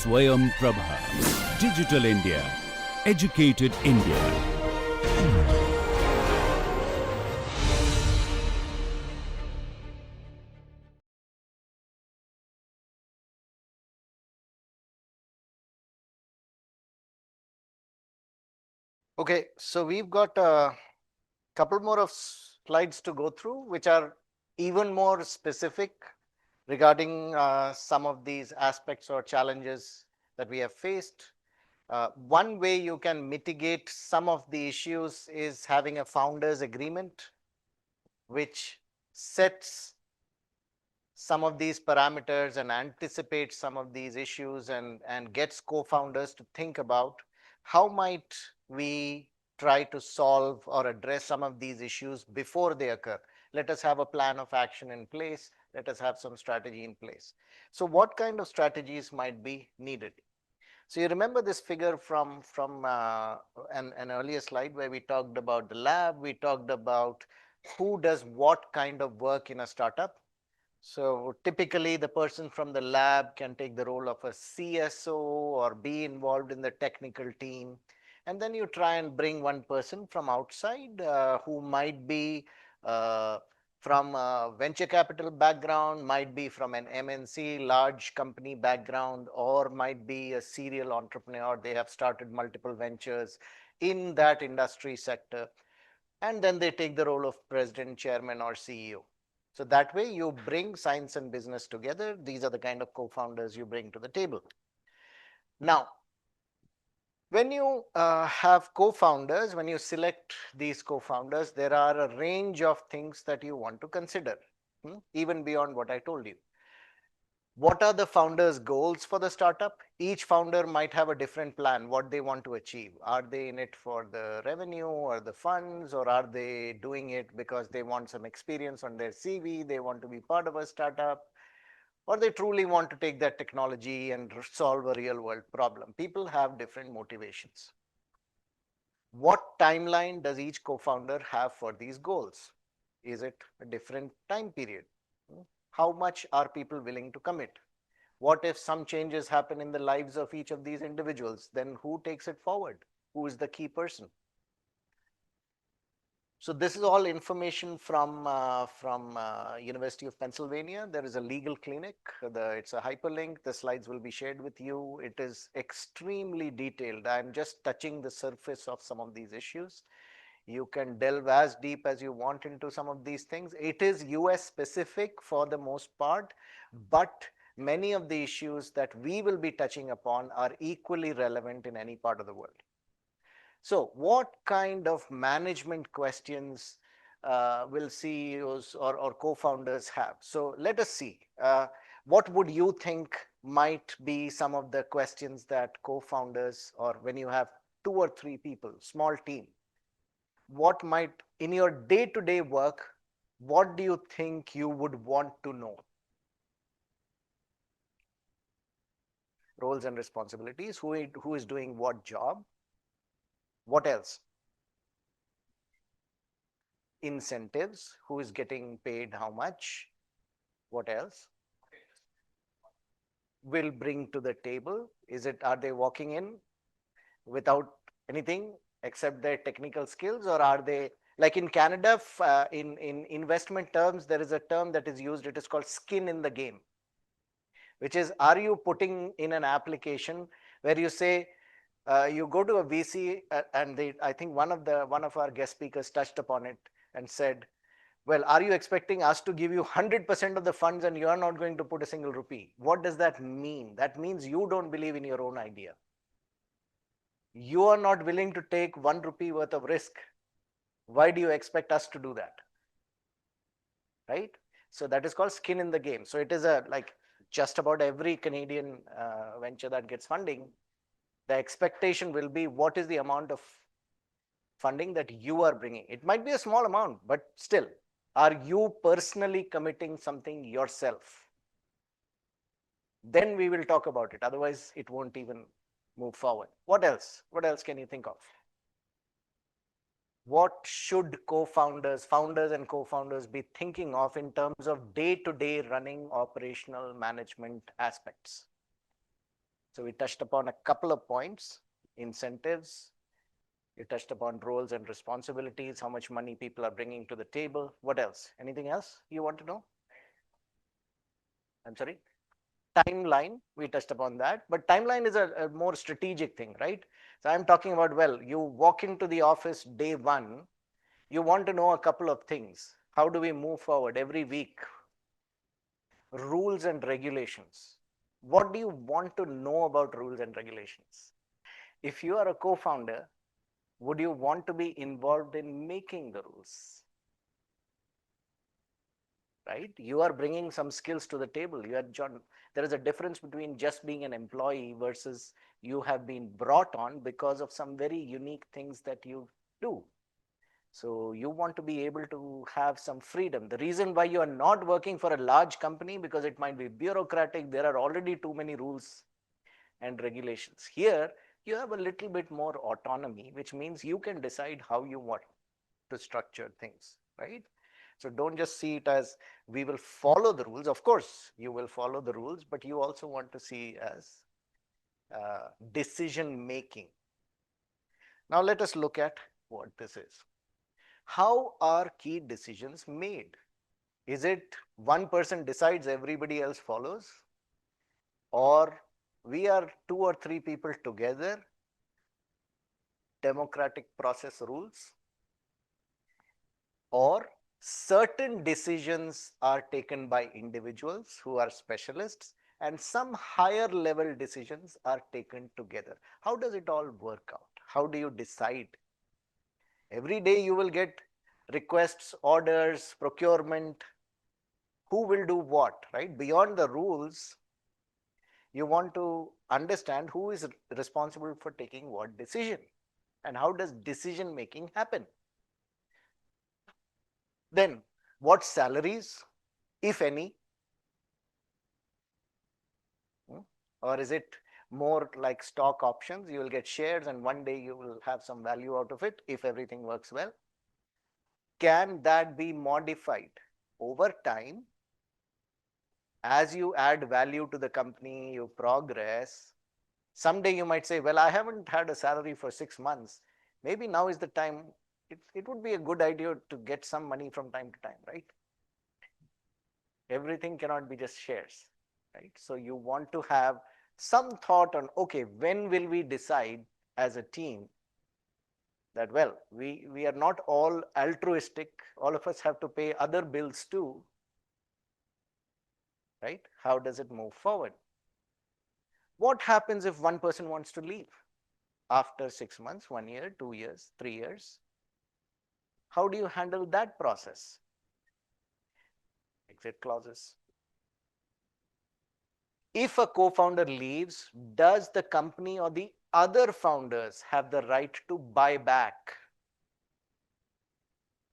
Swayam Prabha. Digital India. Educated India. Okay, so we've got a couple more of slides to go through, which are even more specific regarding some of these aspects or challenges that we have faced. One way you can mitigate some of the issues is having a founders agreement, which sets some of these parameters and anticipates some of these issues and gets co-founders to think about how might we try to solve or address some of these issues before they occur. Let us have a plan of action in place. Let us have some strategy in place. So what kind of strategies might be needed? So you remember this figure from an earlier slide where we talked about the lab, we talked about who does what kind of work in a startup. So typically the person from the lab can take the role of a CSO or be involved in the technical team. And then you try and bring one person from outside who might be uh, from a venture capital background, might be from an MNC, large company background, or might be a serial entrepreneur. They have started multiple ventures in that industry sector. And then they take the role of president, chairman, or CEO. So that way you bring science and business together. These are the kind of co-founders you bring to the table. Now, when you have co-founders, when you select these co-founders, there are a range of things that you want to consider, even beyond what I told you. What are the founders' goals for the startup? Each founder might have a different plan, what they want to achieve. Are they in it for the revenue or the funds, or are they doing it because they want some experience on their CV, they want to be part of a startup, or they truly want to take that technology and solve a real world problem? People have different motivations. What timeline does each co-founder have for these goals? Is it a different time period? How much are people willing to commit? What if some changes happen in the lives of each of these individuals? Then who takes it forward? Who is the key person? So this is all information from University of Pennsylvania. There is a legal clinic. It's a hyperlink. The slides will be shared with you. It is extremely detailed. I'm just touching the surface of some of these issues. You can delve as deep as you want into some of these things. It is US specific for the most part, but many of the issues that we will be touching upon are equally relevant in any part of the world. So what kind of management questions will CEOs or co-founders have? So let us see. What would you think might be some of the questions that co-founders, or when you have 2 or 3 people, small team, what might, in your day-to-day work, what do you think you would want to know? Roles and responsibilities, who is doing what job? What else? Incentives, who is getting paid how much? What else? Will bring to the table? Is it, are they walking in without anything except their technical skills, or are they, like in Canada, in investment terms, there is a term that is used, it is called skin in the game, which is, are you putting in an application where you say, you go to a VC, and they, I think one of our guest speakers touched upon it and said, well, are you expecting us to give you 100% of the funds and you are not going to put a single rupee? What does that mean? That means you don't believe in your own idea. You are not willing to take 1 rupee worth of risk. Why do you expect us to do that? Right? So that is called skin in the game. So it is a, like, just about every Canadian venture that gets funding, the expectation will be, what is the amount of funding that you are bringing? It might be a small amount, but still, are you personally committing something yourself? Then we will talk about it. Otherwise, it won't even move forward. What else? What else can you think of? What should co-founders, founders and co-founders be thinking of in terms of day-to-day running operational management aspects? So we touched upon a couple of points: incentives, you touched upon roles and responsibilities, how much money people are bringing to the table. What else? Anything else you want to know? I'm sorry? Timeline, we touched upon that, but timeline is a more strategic thing, right? So I'm talking about, well, you walk into the office day one, you want to know a couple of things. How do we move forward every week? Rules and regulations. What do you want to know about rules and regulations? If you are a co-founder, would you want to be involved in making the rules? Right? You are bringing some skills to the table. You are John. There is a difference between just being an employee versus you have been brought on because of some very unique things that you do. So you want to be able to have some freedom. The reason why you are not working for a large company, because it might be bureaucratic. There are already too many rules and regulations. Here, you have a little bit more autonomy, which means you can decide how you want to structure things, right? So don't just see it as we will follow the rules. Of course, you will follow the rules, but you also want to see as decision making. Now let us look at what this is. How are key decisions made? Is it one person decides, everybody else follows? Or we are two or three people together, democratic process rules? Or certain decisions are taken by individuals who are specialists and some higher level decisions are taken together? How does it all work out? How do you decide? Every day you will get requests, orders, procurement. Who will do what, right? Beyond the rules, you want to understand who is responsible for taking what decision and how does decision making happen. Then what salaries, if any, or is it more like stock options? You will get shares and one day you will have some value out of it if everything works well. Can that be modified over time? As you add value to the company, you progress. Someday you might say, well, I haven't had a salary for 6 months. Maybe now is the time. It would be a good idea to get some money from time to time, right? Everything cannot be just shares, right? So you want to have some thought on, okay, when will we decide as a team that, well, we are not all altruistic. All of us have to pay other bills too, right? How does it move forward? What happens if one person wants to leave after 6 months, 1 year, 2 years, 3 years? How do you handle that process? Exit clauses. If a co-founder leaves, does the company or the other founders have the right to buy back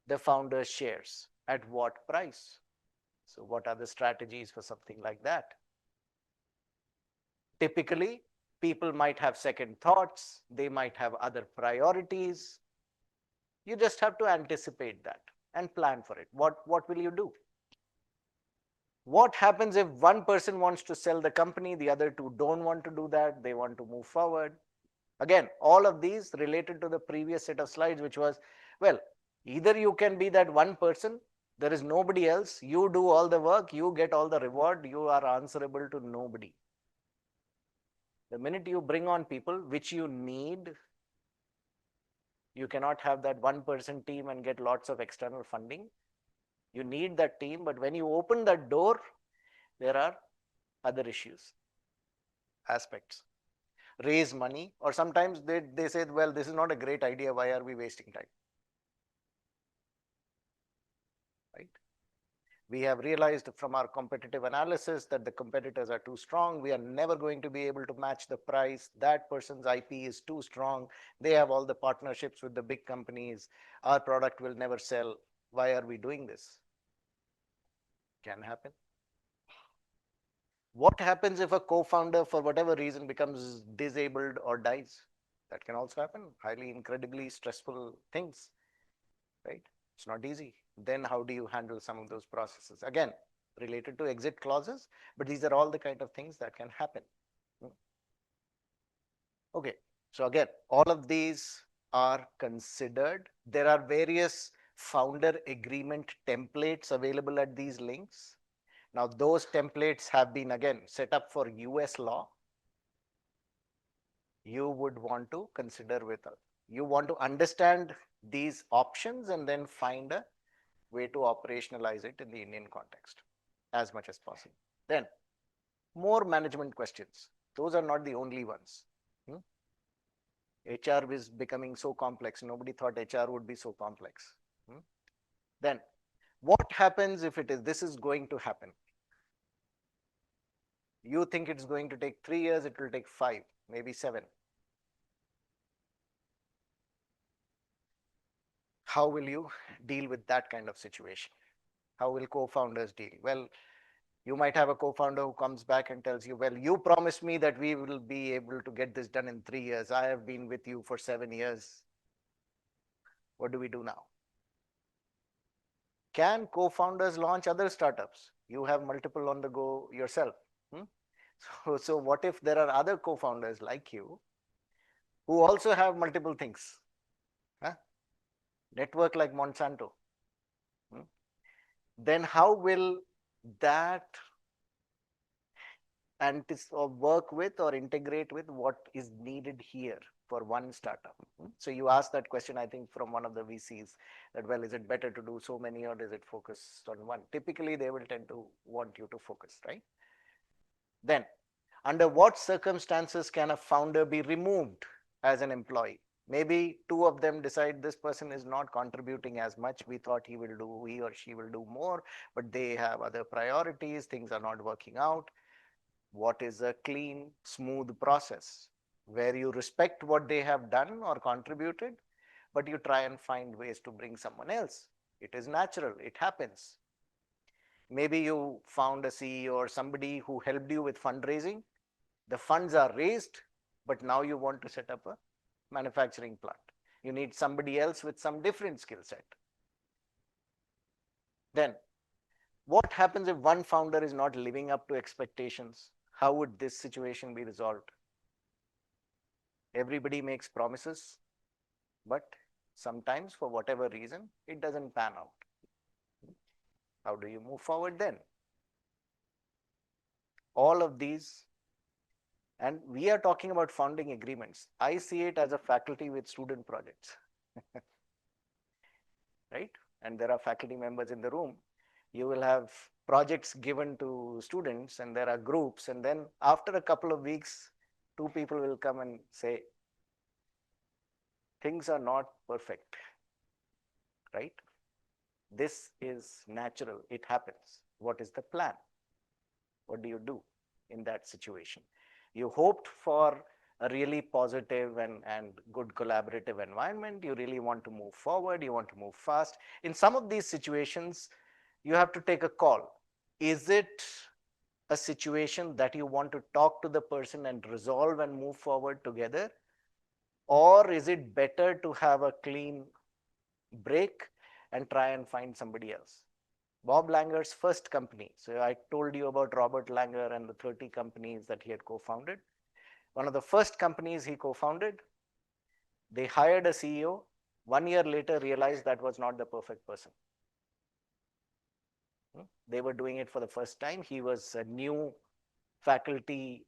the founder's shares? At what price? So what are the strategies for something like that? Typically, people might have second thoughts. They might have other priorities. You just have to anticipate that and plan for it. What will you do? What happens if one person wants to sell the company, the other two don't want to do that, they want to move forward? Again, all of these related to the previous set of slides, which was, well, either you can be that one person, there is nobody else, you do all the work, you get all the reward, you are answerable to nobody. The minute you bring on people, which you need, you cannot have that one person team and get lots of external funding. You need that team, but when you open that door, there are other issues, aspects. Raise money, or sometimes they say, well, this is not a great idea, why are we wasting time? Right? We have realized from our competitive analysis that the competitors are too strong. We are never going to be able to match the price. That person's IP is too strong. They have all the partnerships with the big companies. Our product will never sell. Why are we doing this? Can happen. What happens if a co-founder, for whatever reason, becomes disabled or dies? That can also happen. Highly, incredibly stressful things, right? It's not easy. Then how do you handle some of those processes? Again, related to exit clauses, but these are all the kind of things that can happen. Okay, so again, all of these are considered. There are various founder agreement templates available at these links. Now, those templates have been again set up for US law. You would want to consider with us. You want to understand these options and then find a way to operationalize it in the Indian context as much as possible. Then, more management questions. Those are not the only ones. HR is becoming so complex. Nobody thought HR would be so complex. Then, what happens if this is going to happen? You think it's going to take 3 years, it will take 5, maybe 7. How will you deal with that kind of situation? How will co-founders deal? Well, you might have a co-founder who comes back and tells you, well, you promised me that we will be able to get this done in 3 years. I have been with you for 7 years. What do we do now? Can co-founders launch other startups? You have multiple on the go yourself. So what if there are other co-founders like you who also have multiple things? Network like Monsanto. Then how will that work with or integrate with what is needed here for one startup? So you asked that question, I think, from one of the VCs that, well, is it better to do so many or is it focused on one? Typically, they will tend to want you to focus, right? Then, under what circumstances can a founder be removed as an employee? Maybe 2 of them decide this person is not contributing as much. We thought he or she will do more, but they have other priorities. Things are not working out. What is a clean, smooth process where you respect what they have done or contributed, but you try and find ways to bring someone else? It is natural. It happens. Maybe you found a CEO or somebody who helped you with fundraising. The funds are raised, but now you want to set up a manufacturing plant. You need somebody else with some different skill set. Then, what happens if one founder is not living up to expectations? How would this situation be resolved? Everybody makes promises, but sometimes, for whatever reason, it doesn't pan out. How do you move forward then? All of these, and we are talking about founding agreements. I see it as a faculty with student projects, right? And there are faculty members in the room. You will have projects given to students and there are groups. And then after a couple of weeks, 2 people will come and say, things are not perfect, right? This is natural. It happens. What is the plan? What do you do in that situation? You hoped for a really positive and good collaborative environment. You really want to move forward. You want to move fast. In some of these situations, you have to take a call. Is it a situation that you want to talk to the person and resolve and move forward together? Or is it better to have a clean break and try and find somebody else? Bob Langer's first company. So I told you about Robert Langer and the 30 companies that he had co-founded. One of the first companies he co-founded, they hired a CEO. 1 year later, realized that was not the perfect person. They were doing it for the first time. He was a new faculty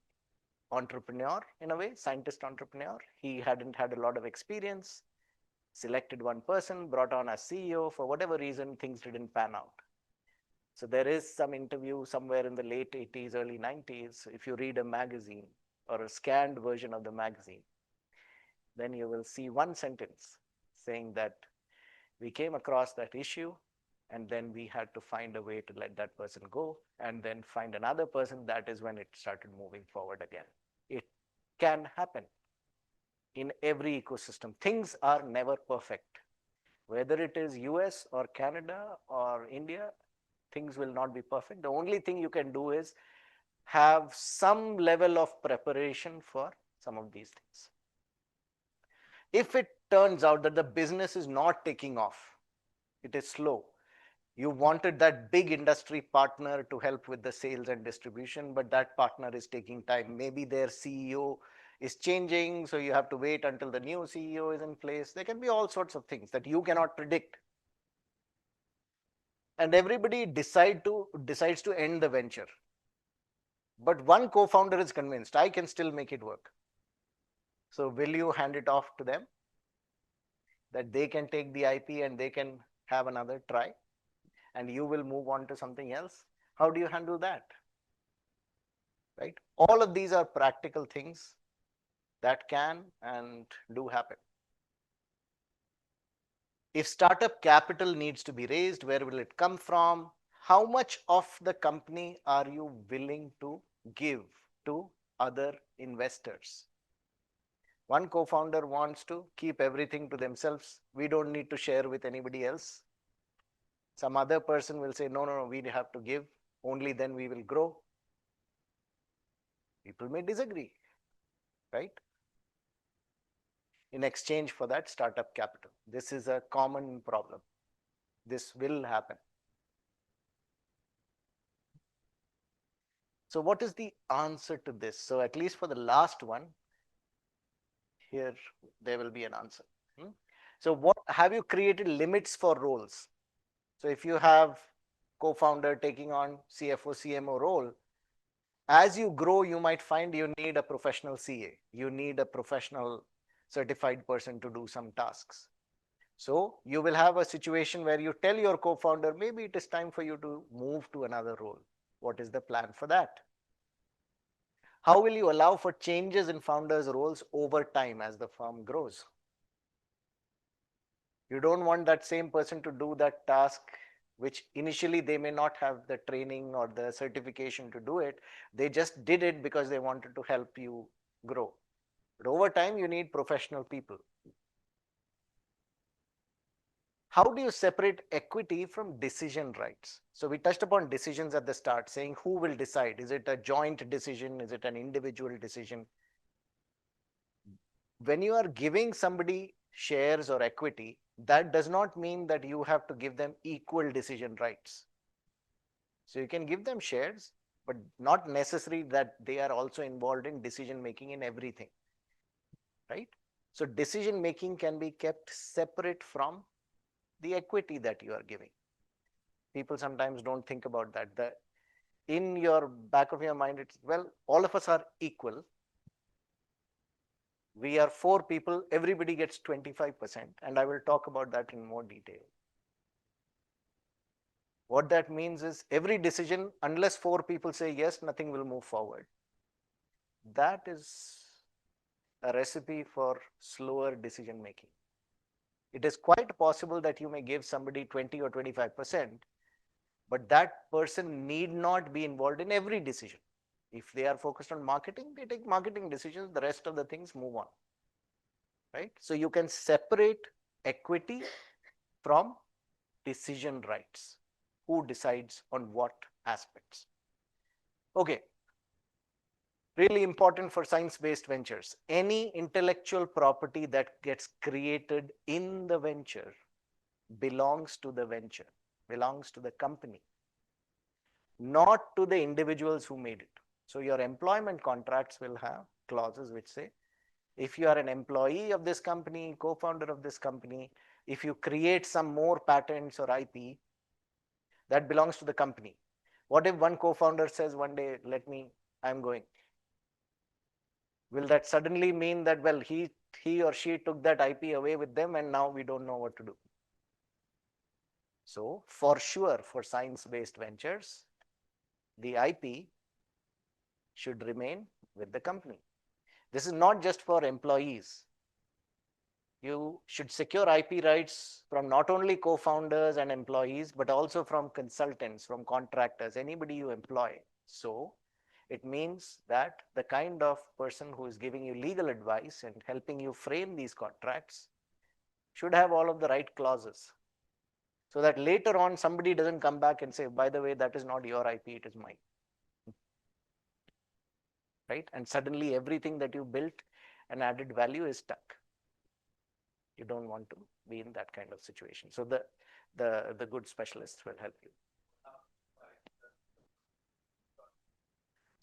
entrepreneur in a way, scientist entrepreneur. He hadn't had a lot of experience, selected one person, brought on a CEO. For whatever reason, things didn't pan out. So there is some interview somewhere in the late 80s, early 90s. If you read a magazine or a scanned version of the magazine, then you will see one sentence saying that we came across that issue and then we had to find a way to let that person go and then find another person. That is when it started moving forward again. It can happen in every ecosystem. Things are never perfect. Whether it is US or Canada or India, things will not be perfect. The only thing you can do is have some level of preparation for some of these things. If it turns out that the business is not taking off, it is slow. You wanted that big industry partner to help with the sales and distribution, but that partner is taking time. Maybe their CEO is changing, so you have to wait until the new CEO is in place. There can be all sorts of things that you cannot predict. And everybody decides to end the venture. But one co-founder is convinced, I can still make it work. So will you hand it off to them? That they can take the IP and they can have another try, and you will move on to something else? How do you handle that? Right? All of these are practical things that can and do happen. If startup capital needs to be raised, where will it come from? How much of the company are you willing to give to other investors? One co-founder wants to keep everything to themselves. We don't need to share with anybody else. Some other person will say, no, no, no, we have to give. Only then we will grow. People may disagree, right? In exchange for that startup capital. This is a common problem. This will happen. So what is the answer to this? So at least for the last one, here there will be an answer. So what have you created limits for roles? So if you have co-founder taking on CFO, CMO role, as you grow, you might find you need a professional CA. You need a professional certified person to do some tasks. So you will have a situation where you tell your co-founder, maybe it is time for you to move to another role. What is the plan for that? How will you allow for changes in founders' roles over time as the firm grows? You don't want that same person to do that task, which initially they may not have the training or the certification to do it. They just did it because they wanted to help you grow. But over time, you need professional people. How do you separate equity from decision rights? So we touched upon decisions at the start, saying who will decide? Is it a joint decision? Is it an individual decision? When you are giving somebody shares or equity, that does not mean that you have to give them equal decision rights. So you can give them shares, but not necessary that they are also involved in decision making in everything, right? So decision making can be kept separate from the equity that you are giving. People sometimes don't think about that. In your back of your mind, it's, well, all of us are equal. We are 4 people, everybody gets 25%, and I will talk about that in more detail. What that means is every decision, unless 4 people say yes, nothing will move forward. That is a recipe for slower decision making. It is quite possible that you may give somebody 20 or 25%, but that person need not be involved in every decision. If they are focused on marketing, they take marketing decisions, the rest of the things move on, right? So you can separate equity from decision rights. Who decides on what aspects? Okay. Really important for science-based ventures. Any intellectual property that gets created in the venture belongs to the venture, belongs to the company, not to the individuals who made it. So your employment contracts will have clauses which say, if you are an employee of this company, co-founder of this company, if you create some more patents or IP, that belongs to the company. What if one co-founder says one day, I'm going? Will that suddenly mean that, well, he or she took that IP away with them and now we don't know what to do? So for sure, for science-based ventures, the IP should remain with the company. This is not just for employees. You should secure IP rights from not only co-founders and employees, but also from consultants, from contractors, anybody you employ. So it means that the kind of person who is giving you legal advice and helping you frame these contracts should have all of the right clauses, so that later on somebody doesn't come back and say, by the way, that is not your IP, it is mine. Right? And suddenly everything that you built and added value is stuck. You don't want to be in that kind of situation. So the good specialists will help you.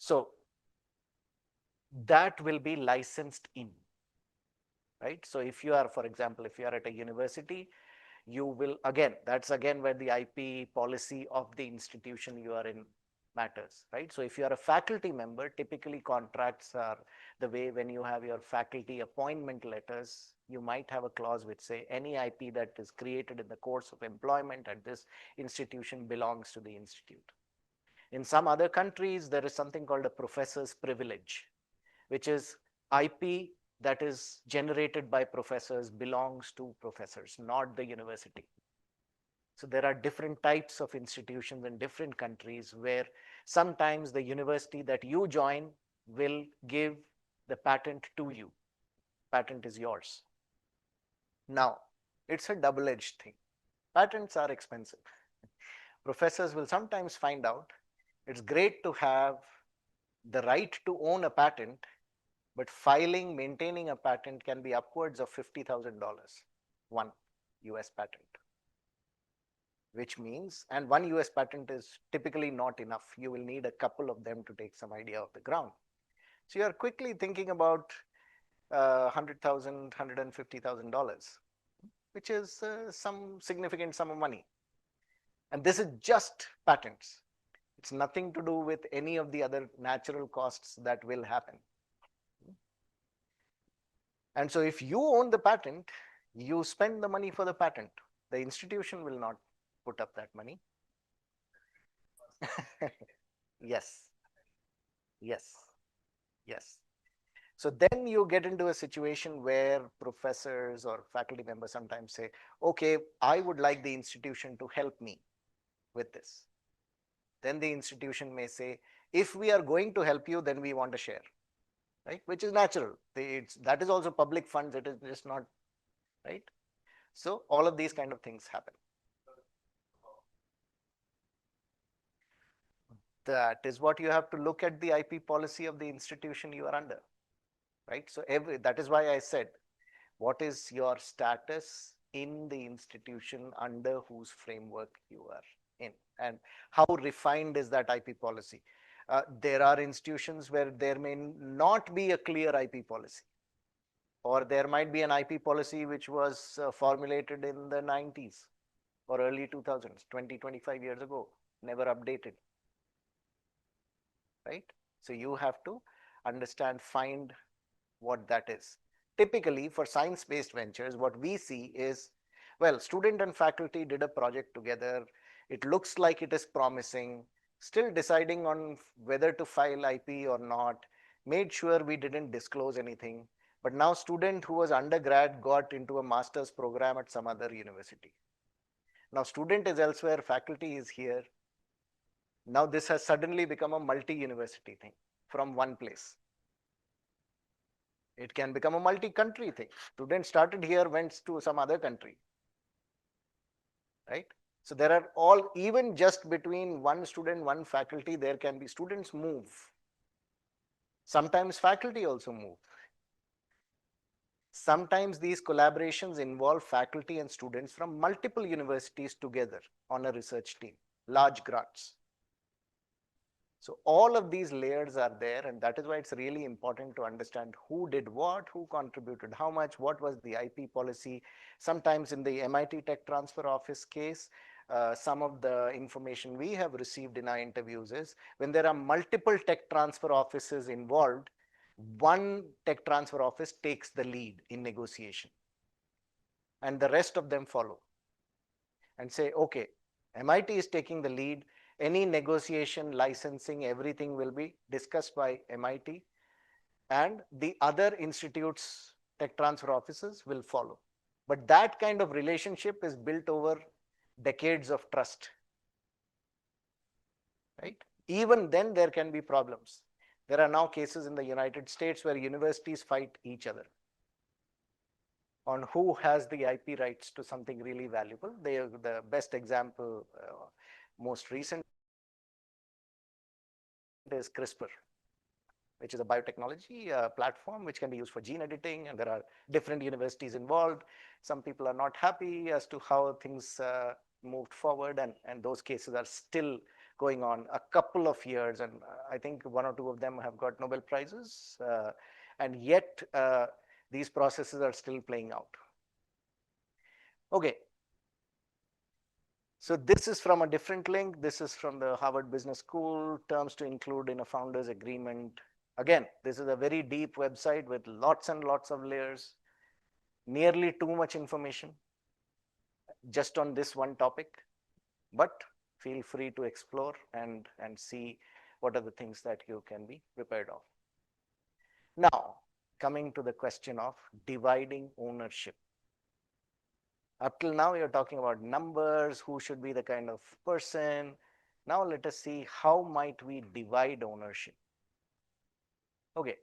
So that will be licensed in, right? So if you are, for example, if you are at a university, you will, again, that's again where the IP policy of the institution you are in matters, right? So if you are a faculty member, typically contracts are the way when you have your faculty appointment letters, you might have a clause which say any IP that is created in the course of employment at this institution belongs to the institute. In some other countries, there is something called a professor's privilege, which is IP that is generated by professors belongs to professors, not the university. So there are different types of institutions in different countries where sometimes the university that you join will give the patent to you. Patent is yours. Now, it's a double-edged thing. Patents are expensive. Professors will sometimes find out it's great to have the right to own a patent, but filing, maintaining a patent can be upwards of $50,000, one US patent. Which means, and one US patent is typically not enough. You will need a couple of them to take some idea of the ground. So you are quickly thinking about $100,000, $150,000, which is some significant sum of money. And this is just patents. It's nothing to do with any of the other natural costs that will happen. And so if you own the patent, you spend the money for the patent. The institution will not put up that money. Yes, yes, yes. So then you get into a situation where professors or faculty members sometimes say, okay, I would like the institution to help me with this. Then the institution may say, if we are going to help you, then we want a share, right? Which is natural. That is also public funds. It is just not, right? So all of these kind of things happen. That is what you have to look at the IP policy of the institution you are under, right? So that is why I said, what is your status in the institution under whose framework you are in, and how refined is that IP policy? There are institutions where there may not be a clear IP policy, or there might be an IP policy which was formulated in the 90s or early 2000s, 20, 25 years ago, never updated, right? So you have to understand, find what that is. Typically, for science-based ventures, what we see is, well, student and faculty did a project together. It looks like it is promising, still deciding on whether to file IP or not, made sure we didn't disclose anything. But now student who was undergrad got into a master's program at some other university. Now student is elsewhere, faculty is here. Now this has suddenly become a multi-university thing from one place. It can become a multi-country thing. Students started here, went to some other country, right? So there are all, even just between one student, one faculty, there can be students move. Sometimes faculty also move. Sometimes these collaborations involve faculty and students from multiple universities together on a research team, large grants. So all of these layers are there, and that is why it's really important to understand who did what, who contributed how much, what was the IP policy. Sometimes in the MIT Tech Transfer Office case, some of the information we have received in our interviews is when there are multiple tech transfer offices involved, one tech transfer office takes the lead in negotiation, and the rest of them follow and say, okay, MIT is taking the lead. Any negotiation, licensing, everything will be discussed by MIT, and the other institutes, tech transfer offices will follow. But that kind of relationship is built over decades of trust, right? Even then there can be problems. There are now cases in the United States where universities fight each other on who has the IP rights to something really valuable. The best example, most recent, is CRISPR, which is a biotechnology platform which can be used for gene editing, and there are different universities involved. Some people are not happy as to how things moved forward, and those cases are still going on a couple of years, and I think one or two of them have got Nobel Prizes, and yet these processes are still playing out. Okay. So this is from a different link. This is from the Harvard Business School, terms to include in a founder's agreement. Again, this is a very deep website with lots and lots of layers, nearly too much information just on this one topic, but feel free to explore and see what are the things that you can be prepared of. Now, coming to the question of dividing ownership. Up till now, you're talking about numbers, who should be the kind of person. Now let us see how might we divide ownership. Okay.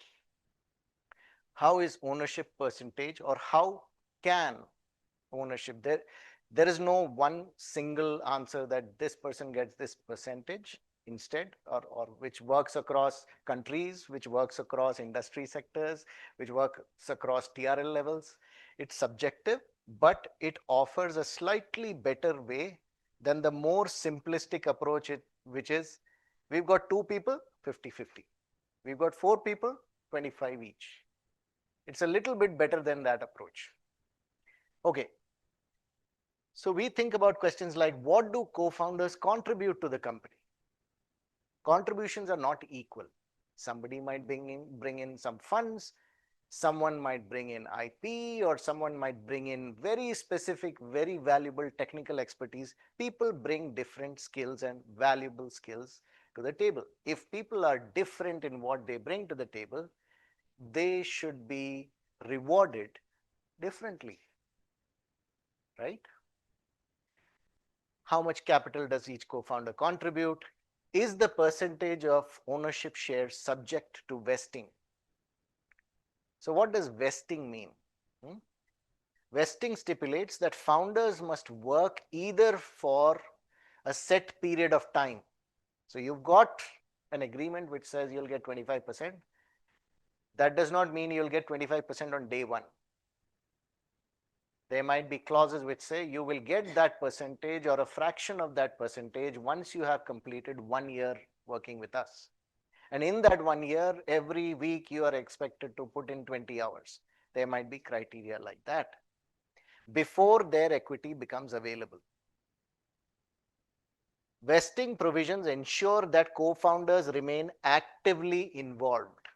How is ownership percentage, or how can ownership, there is no one single answer that this person gets this percentage instead, or which works across countries, which works across industry sectors, which works across TRL levels. It's subjective, but it offers a slightly better way than the more simplistic approach, which is we've got 2 people, 50-50. We've got 4 people, 25 each. It's a little bit better than that approach. Okay. So we think about questions like, what do co-founders contribute to the company? Contributions are not equal. Somebody might bring in some funds, someone might bring in IP, or someone might bring in very specific, very valuable technical expertise. People bring different skills and valuable skills to the table. If people are different in what they bring to the table, they should be rewarded differently, right? How much capital does each co-founder contribute? Is the percentage of ownership shares subject to vesting? So what does vesting mean? Vesting stipulates that founders must work either for a set period of time. So you've got an agreement which says you'll get 25%. That does not mean you'll get 25% on day one. There might be clauses which say you will get that percentage or a fraction of that percentage once you have completed 1 year working with us. And in that 1 year, every week you are expected to put in 20 hours. There might be criteria like that before their equity becomes available. Vesting provisions ensure that co-founders remain actively involved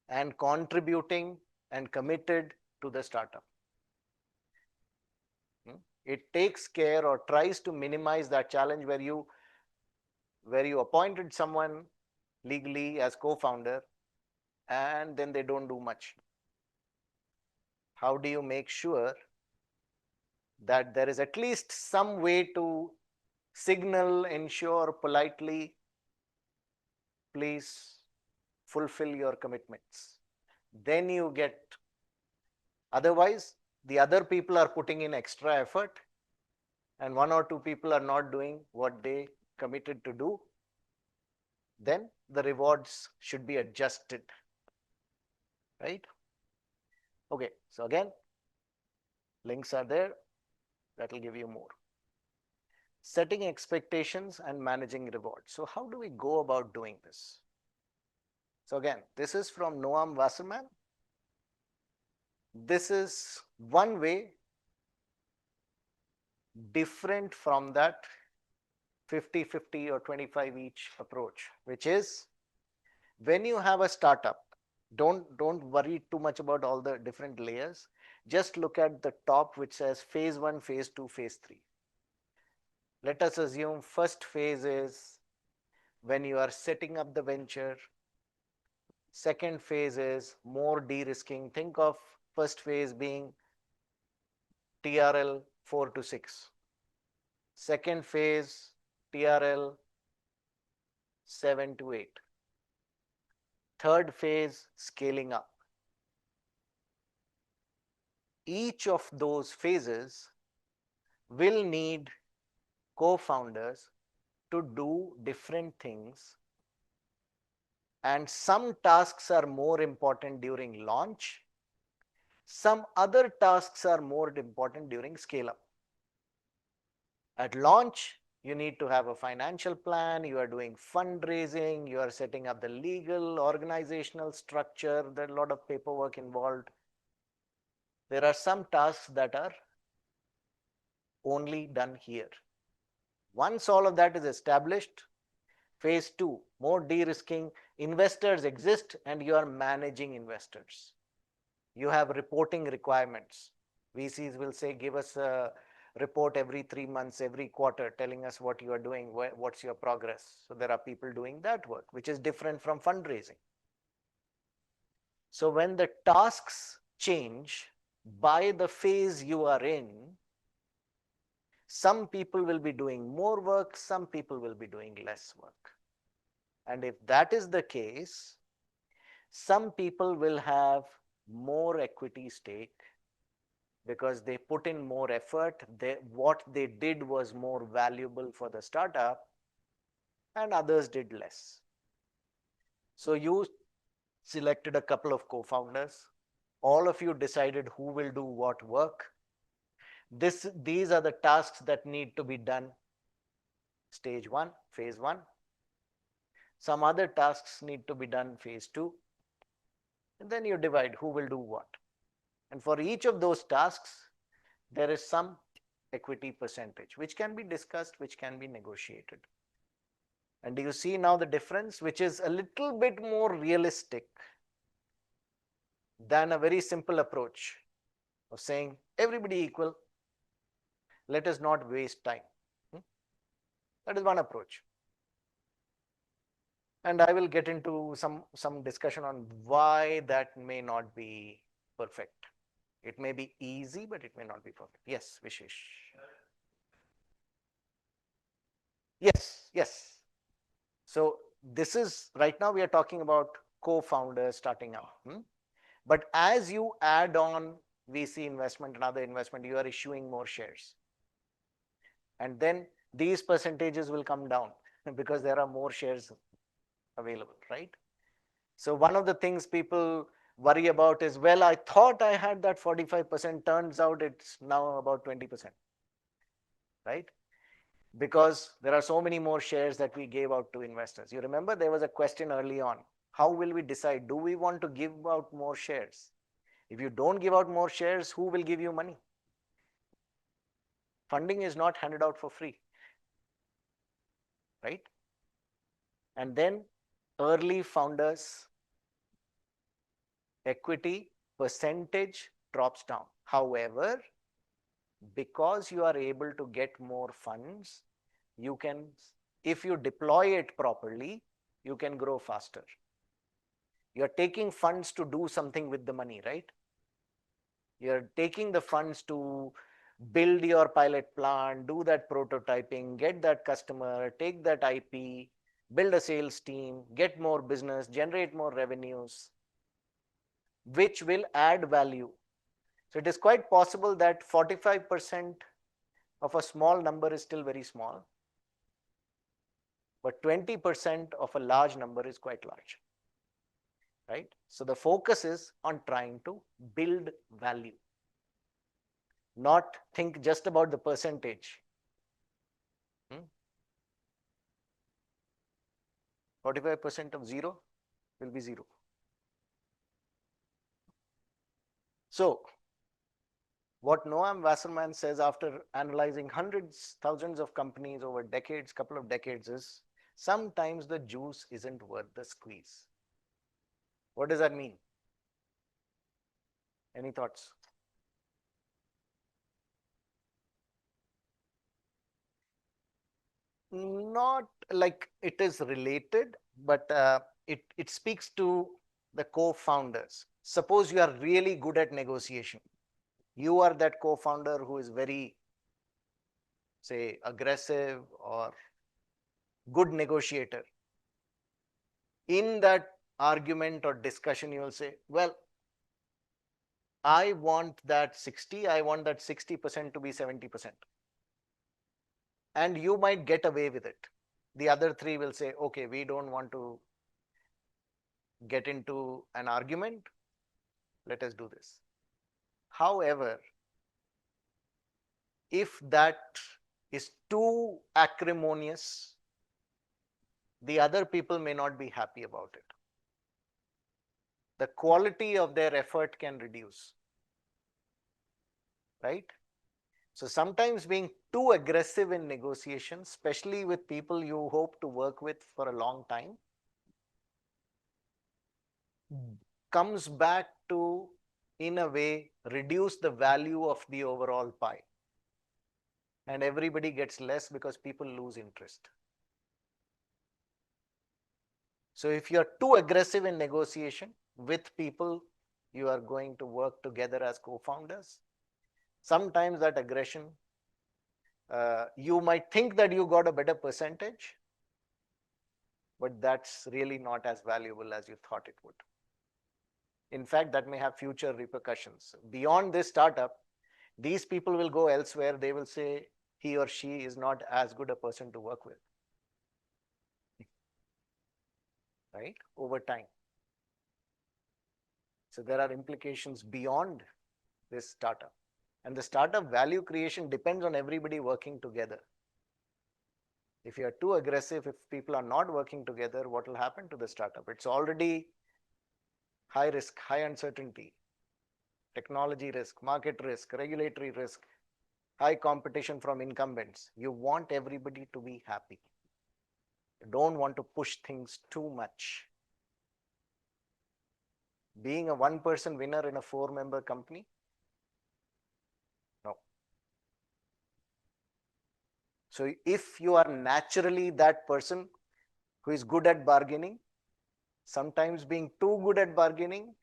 and contributing and committed to the startup. It takes care or tries to minimize that challenge where you appointed someone legally as co-founder and then they don't do much. How do you make sure that there is at least some way to signal, ensure politely, please fulfill your commitments? Then you get, otherwise the other people are putting in extra effort and 1 or 2 people are not doing what they committed to do, then the rewards should be adjusted, right? Okay, so again, links are there, that will give you more. Setting expectations and managing rewards. So how do we go about doing this? So again, this is from Noam Wasserman. This is one way different from that 50-50 or 25 each approach, which is when you have a startup, don't worry too much about all the different layers. Just look at the top which says phase 1, phase 2, phase 3. Let us assume first phase is when you are setting up the venture. Second phase is more de-risking. Think of first phase being TRL 4 to 6. Second phase, TRL 7 to 8. Third phase, scaling up. Each of those phases will need co-founders to do different things, and some tasks are more important during launch. Some other tasks are more important during scale up. At launch, You need to have a financial plan, you are doing fundraising, you are setting up the legal, organizational structure, there are a lot of paperwork involved. There are some tasks that are only done here. Once all of that is established, phase two, more de-risking. Investors exist and you are managing investors. You have reporting requirements. VCs will say, give us a report every 3 months, every quarter, telling us what you are doing, what's your progress. So there are people doing that work, which is different from fundraising. So when the tasks change by the phase you are in, some people will be doing more work, some people will be doing less work. And if that is the case, some people will have more equity stake because they put in more effort. What they did was more valuable for the startup, and others did less. So you selected a couple of co-founders. All of you decided who will do what work. These are the tasks that need to be done. Stage one, phase one. Some other tasks need to be done phase two. And then you divide who will do what. And for each of those tasks, there is some equity percentage, which can be discussed, which can be negotiated. And do you see now the difference, which is a little bit more realistic than a very simple approach of saying everybody equal, let us not waste time. That is one approach. And I will get into some discussion on why that may not be perfect. It may be easy, but it may not be perfect. Yes, Vishesh. Yes, yes. So this is, right now we are talking about co-founders starting out. But as you add on VC investment and other investment, you are issuing more shares. And then these percentages will come down because there are more shares available, right? So one of the things people worry about is, well, I thought I had that 45%, turns out it's now about 20%, right? Because there are so many more shares that we gave out to investors. You remember there was a question early on, how will we decide? Do we want to give out more shares? If you don't give out more shares, who will give you money? Funding is not handed out for free, right? And then early founders, equity percentage drops down. However, because you are able to get more funds, you can, if you deploy it properly, you can grow faster. You're taking funds to do something with the money, right? You're taking the funds to build your pilot plant, do that prototyping, get that customer, take that IP, build a sales team, get more business, generate more revenues, which will add value. So it is quite possible that 45% of a small number is still very small, but 20% of a large number is quite large, right? So the focus is on trying to build value, not think just about the percentage. 45% of zero will be zero. So what Noam Wasserman says after analyzing hundreds, thousands of companies over decades, couple of decades, is sometimes the juice isn't worth the squeeze. What does that mean? Any thoughts? Not like it is related, but it speaks to the co-founders. Suppose you are really good at negotiation. You are that co-founder who is very, say, aggressive or good negotiator. In that argument or discussion, you will say, well, I want that 60, I want that 60% to be 70%. And you might get away with it. The other three will say, okay, we don't want to get into an argument. Let us do this. However, if that is too acrimonious, the other people may not be happy about it. The quality of their effort can reduce, right? So sometimes being too aggressive in negotiations, especially with people you hope to work with for a long time, comes back to, in a way, reduce the value of the overall pie. And everybody gets less because people lose interest. So if you're too aggressive in negotiation with people you are going to work together as co-founders, sometimes that aggression, you might think that you got a better percentage, but that's really not as valuable as you thought it would. In fact, that may have future repercussions. Beyond this startup, these people will go elsewhere. They will say he or she is not as good a person to work with, right? Over time. So there are implications beyond this startup. And the startup value creation depends on everybody working together. If you are too aggressive, if people are not working together, what will happen to the startup? It's already high risk, high uncertainty, technology risk, market risk, regulatory risk, high competition from incumbents. You want everybody to be happy. You don't want to push things too much. Being a one-person winner in a four-member company, no. So if you are naturally that person who is good at bargaining, sometimes being too good at bargaining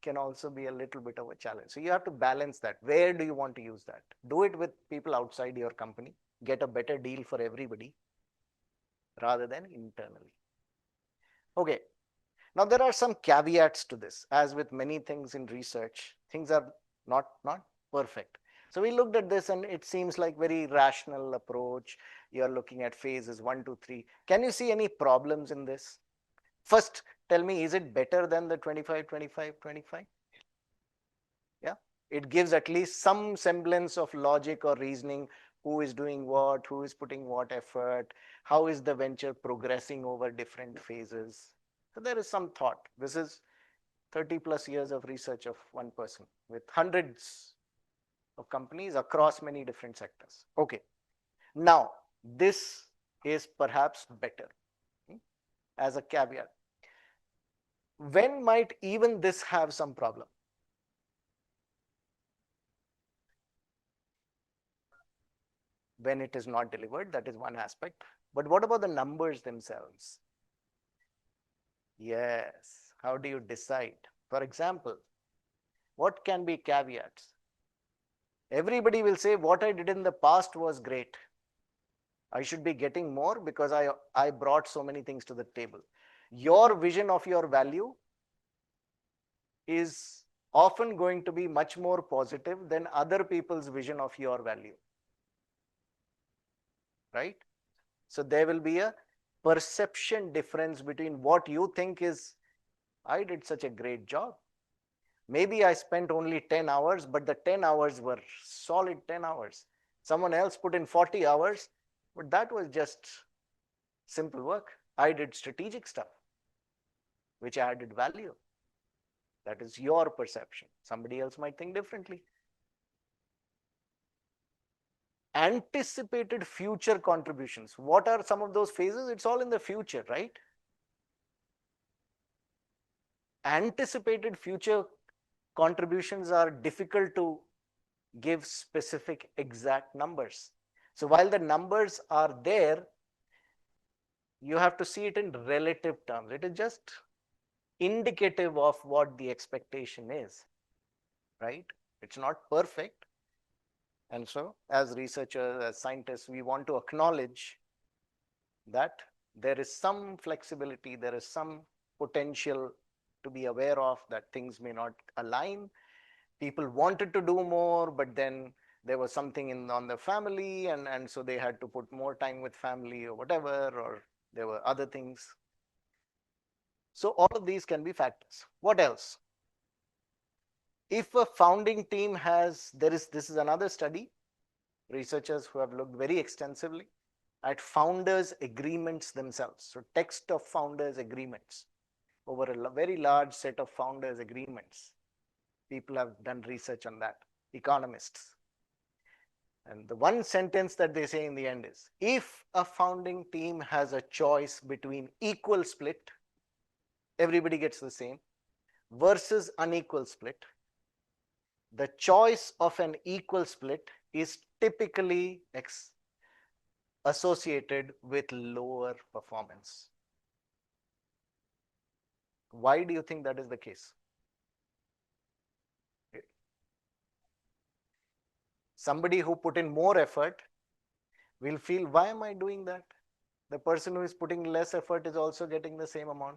can also be a little bit of a challenge. So you have to balance that. Where do you want to use that? Do it with people outside your company. Get a better deal for everybody rather than internally. Okay. Now there are some caveats to this. As with many things in research, things are not perfect. So we looked at this and it seems like very rational approach. You're looking at phases 1, 2, 3. Can you see any problems in this? First, tell me, is it better than the 25, 25, 25? Yeah, it gives at least some semblance of logic or reasoning. Who is doing what, who is putting what effort, how is the venture progressing over different phases. So there is some thought. This is 30 plus years of research of one person with hundreds of companies across many different sectors. Okay, now this is perhaps better as a caveat. When might even this have some problem? When it is not delivered, that is one aspect. But what about the numbers themselves? Yes, how do you decide? For example, what can be caveats? Everybody will say what I did in the past was great. I should be getting more because I brought so many things to the table. Your vision of your value is often going to be much more positive than other people's vision of your value, right? So there will be a perception difference between what you think is, I did such a great job. Maybe I spent only 10 hours, but the 10 hours were solid 10 hours. Someone else put in 40 hours, but that was just simple work. I did strategic stuff, which added value. That is your perception. Somebody else might think differently. Anticipated future contributions. What are some of those phases? It's all in the future, right? Anticipated future contributions are difficult to give specific exact numbers. So while the numbers are there, you have to see it in relative terms. It is just indicative of what the expectation is, right? It's not perfect. And so as researchers, as scientists, we want to acknowledge that there is some flexibility, there is some potential to be aware of, that things may not align. People wanted to do more, but then there was something on the family, and so they had to put more time with family or whatever, or there were other things. So all of these can be factors. What else? If a founding team has, this is another study. researchers who have looked very extensively at founders' agreements themselves. So text of founders' agreements over a very large set of founders' agreements. People have done research on that, economists. And the one sentence that they say in the end is, if a founding team has a choice between equal split, everybody gets the same, versus unequal split, the choice of an equal split is typically associated with lower performance. Why do you think that is the case? Somebody who put in more effort will feel, why am I doing that? The person who is putting less effort is also getting the same amount.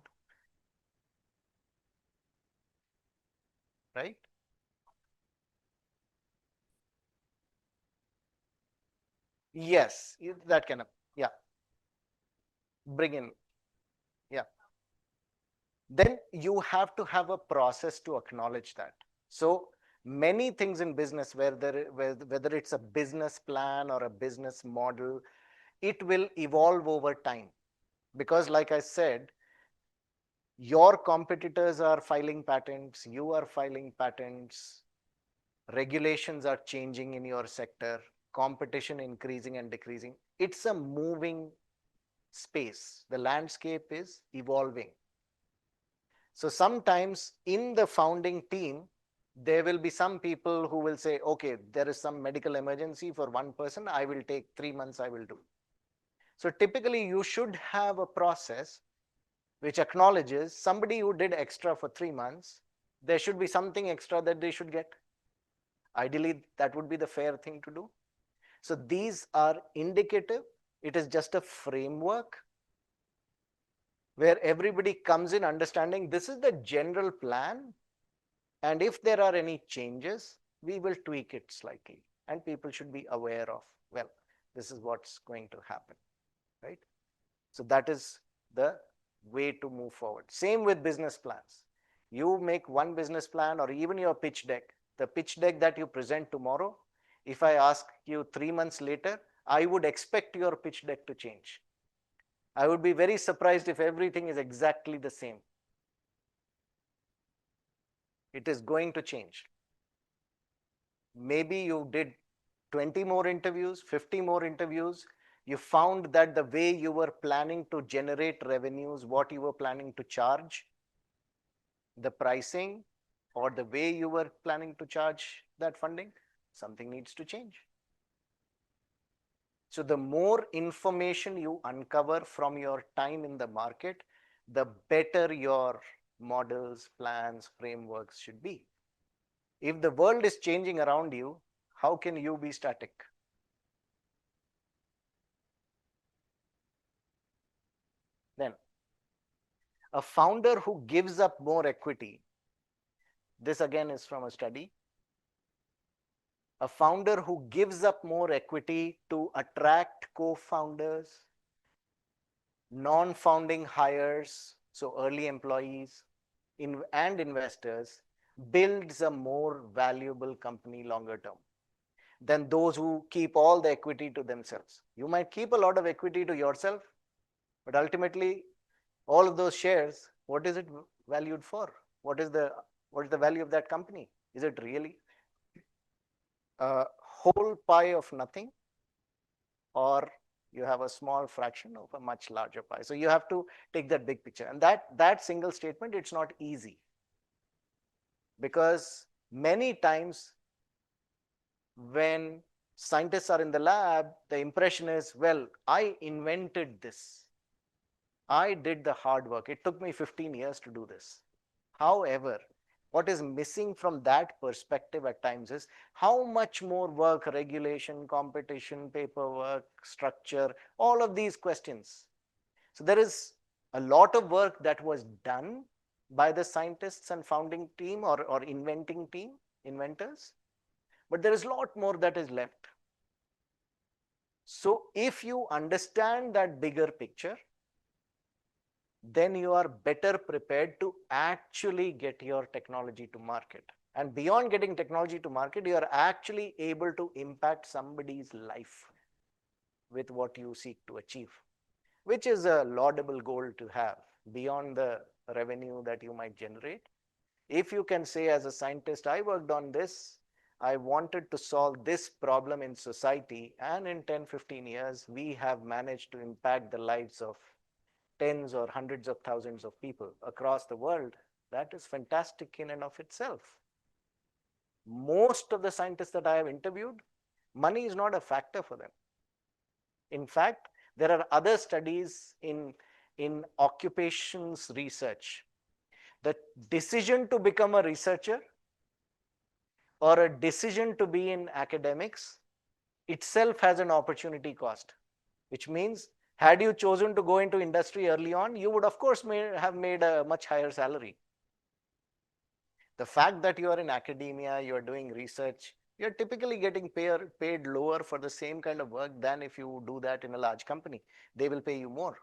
Right? Yes, that kind of, yeah, bring in, yeah. Then you have to have a process to acknowledge that. So many things in business, whether it's a business plan or a business model, it will evolve over time. Because like I said, your competitors are filing patents, you are filing patents, regulations are changing in your sector, competition increasing and decreasing. It's a moving space. The landscape is evolving. So sometimes in the founding team, there will be some people who will say, okay, there is some medical emergency for one person, I will take 3 months, I will do. So typically you should have a process which acknowledges somebody who did extra for 3 months, there should be something extra that they should get. Ideally, that would be the fair thing to do. So these are indicative. It is just a framework where everybody comes in understanding this is the general plan. And if there are any changes, we will tweak it slightly. And people should be aware of, well, this is what's going to happen, right? So that is the way to move forward. Same with business plans. You make one business plan or even your pitch deck. The pitch deck that you present tomorrow, if I ask you 3 months later, I would expect your pitch deck to change. I would be very surprised if everything is exactly the same. It is going to change. Maybe you did 20 more interviews, 50 more interviews. You found that the way you were planning to generate revenues, what you were planning to charge, the pricing, or the way you were planning to charge that funding, something needs to change. So the more information you uncover from your time in the market, the better your models, plans, frameworks should be. If the world is changing around you, how can you be static? Then, a founder who gives up more equity, this again is from a study. A founder who gives up more equity to attract co-founders, non-founding hires, so early employees, and investors, builds a more valuable company longer term than those who keep all the equity to themselves. You might keep a lot of equity to yourself, but ultimately, all of those shares, what is it valued for? What is the value of that company? Is it really a whole pie of nothing, or you have a small fraction of a much larger pie? So you have to take that big picture. And that single statement, it's not easy. Because many times when scientists are in the lab, the impression is, well, I invented this. I did the hard work. It took me 15 years to do this. However, what is missing from that perspective at times is how much more work, regulation, competition, paperwork, structure, all of these questions. So there is a lot of work that was done by the scientists and founding team or inventing team, inventors, but there is a lot more that is left. So if you understand that bigger picture, then you are better prepared to actually get your technology to market And beyond getting technology to market, you are actually able to impact somebody's life with what you seek to achieve, which is a laudable goal to have beyond the revenue that you might generate. If you can say as a scientist, I worked on this, I wanted to solve this problem in society, and in 10, 15 years, we have managed to impact the lives of tens or hundreds of thousands of people across the world, that is fantastic in and of itself. Most of the scientists that I have interviewed, money is not a factor for them. In fact, there are other studies in occupations research. The decision to become a researcher or a decision to be in academics itself has an opportunity cost, which means had you chosen to go into industry early on, you would of course have made a much higher salary. The fact that you are in academia, you are doing research, you're typically getting paid lower for the same kind of work than if you do that in a large company. They will pay you more.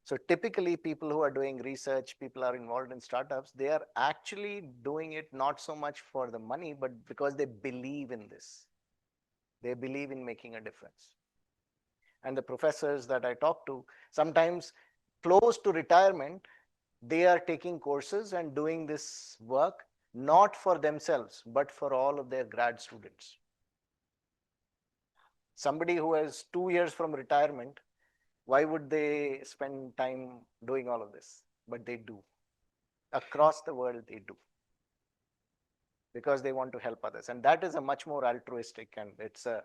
So typically people who are doing research, people are involved in startups, they are actually doing it not so much for the money, but because they believe in this. They believe in making a difference. And the professors that I talk to, sometimes close to retirement, they are taking courses and doing this work not for themselves, but for all of their grad students. Somebody who has 2 years from retirement, why would they spend time doing all of this? But they do. Across the world, they do. Because they want to help others. And that is a much more altruistic and it's a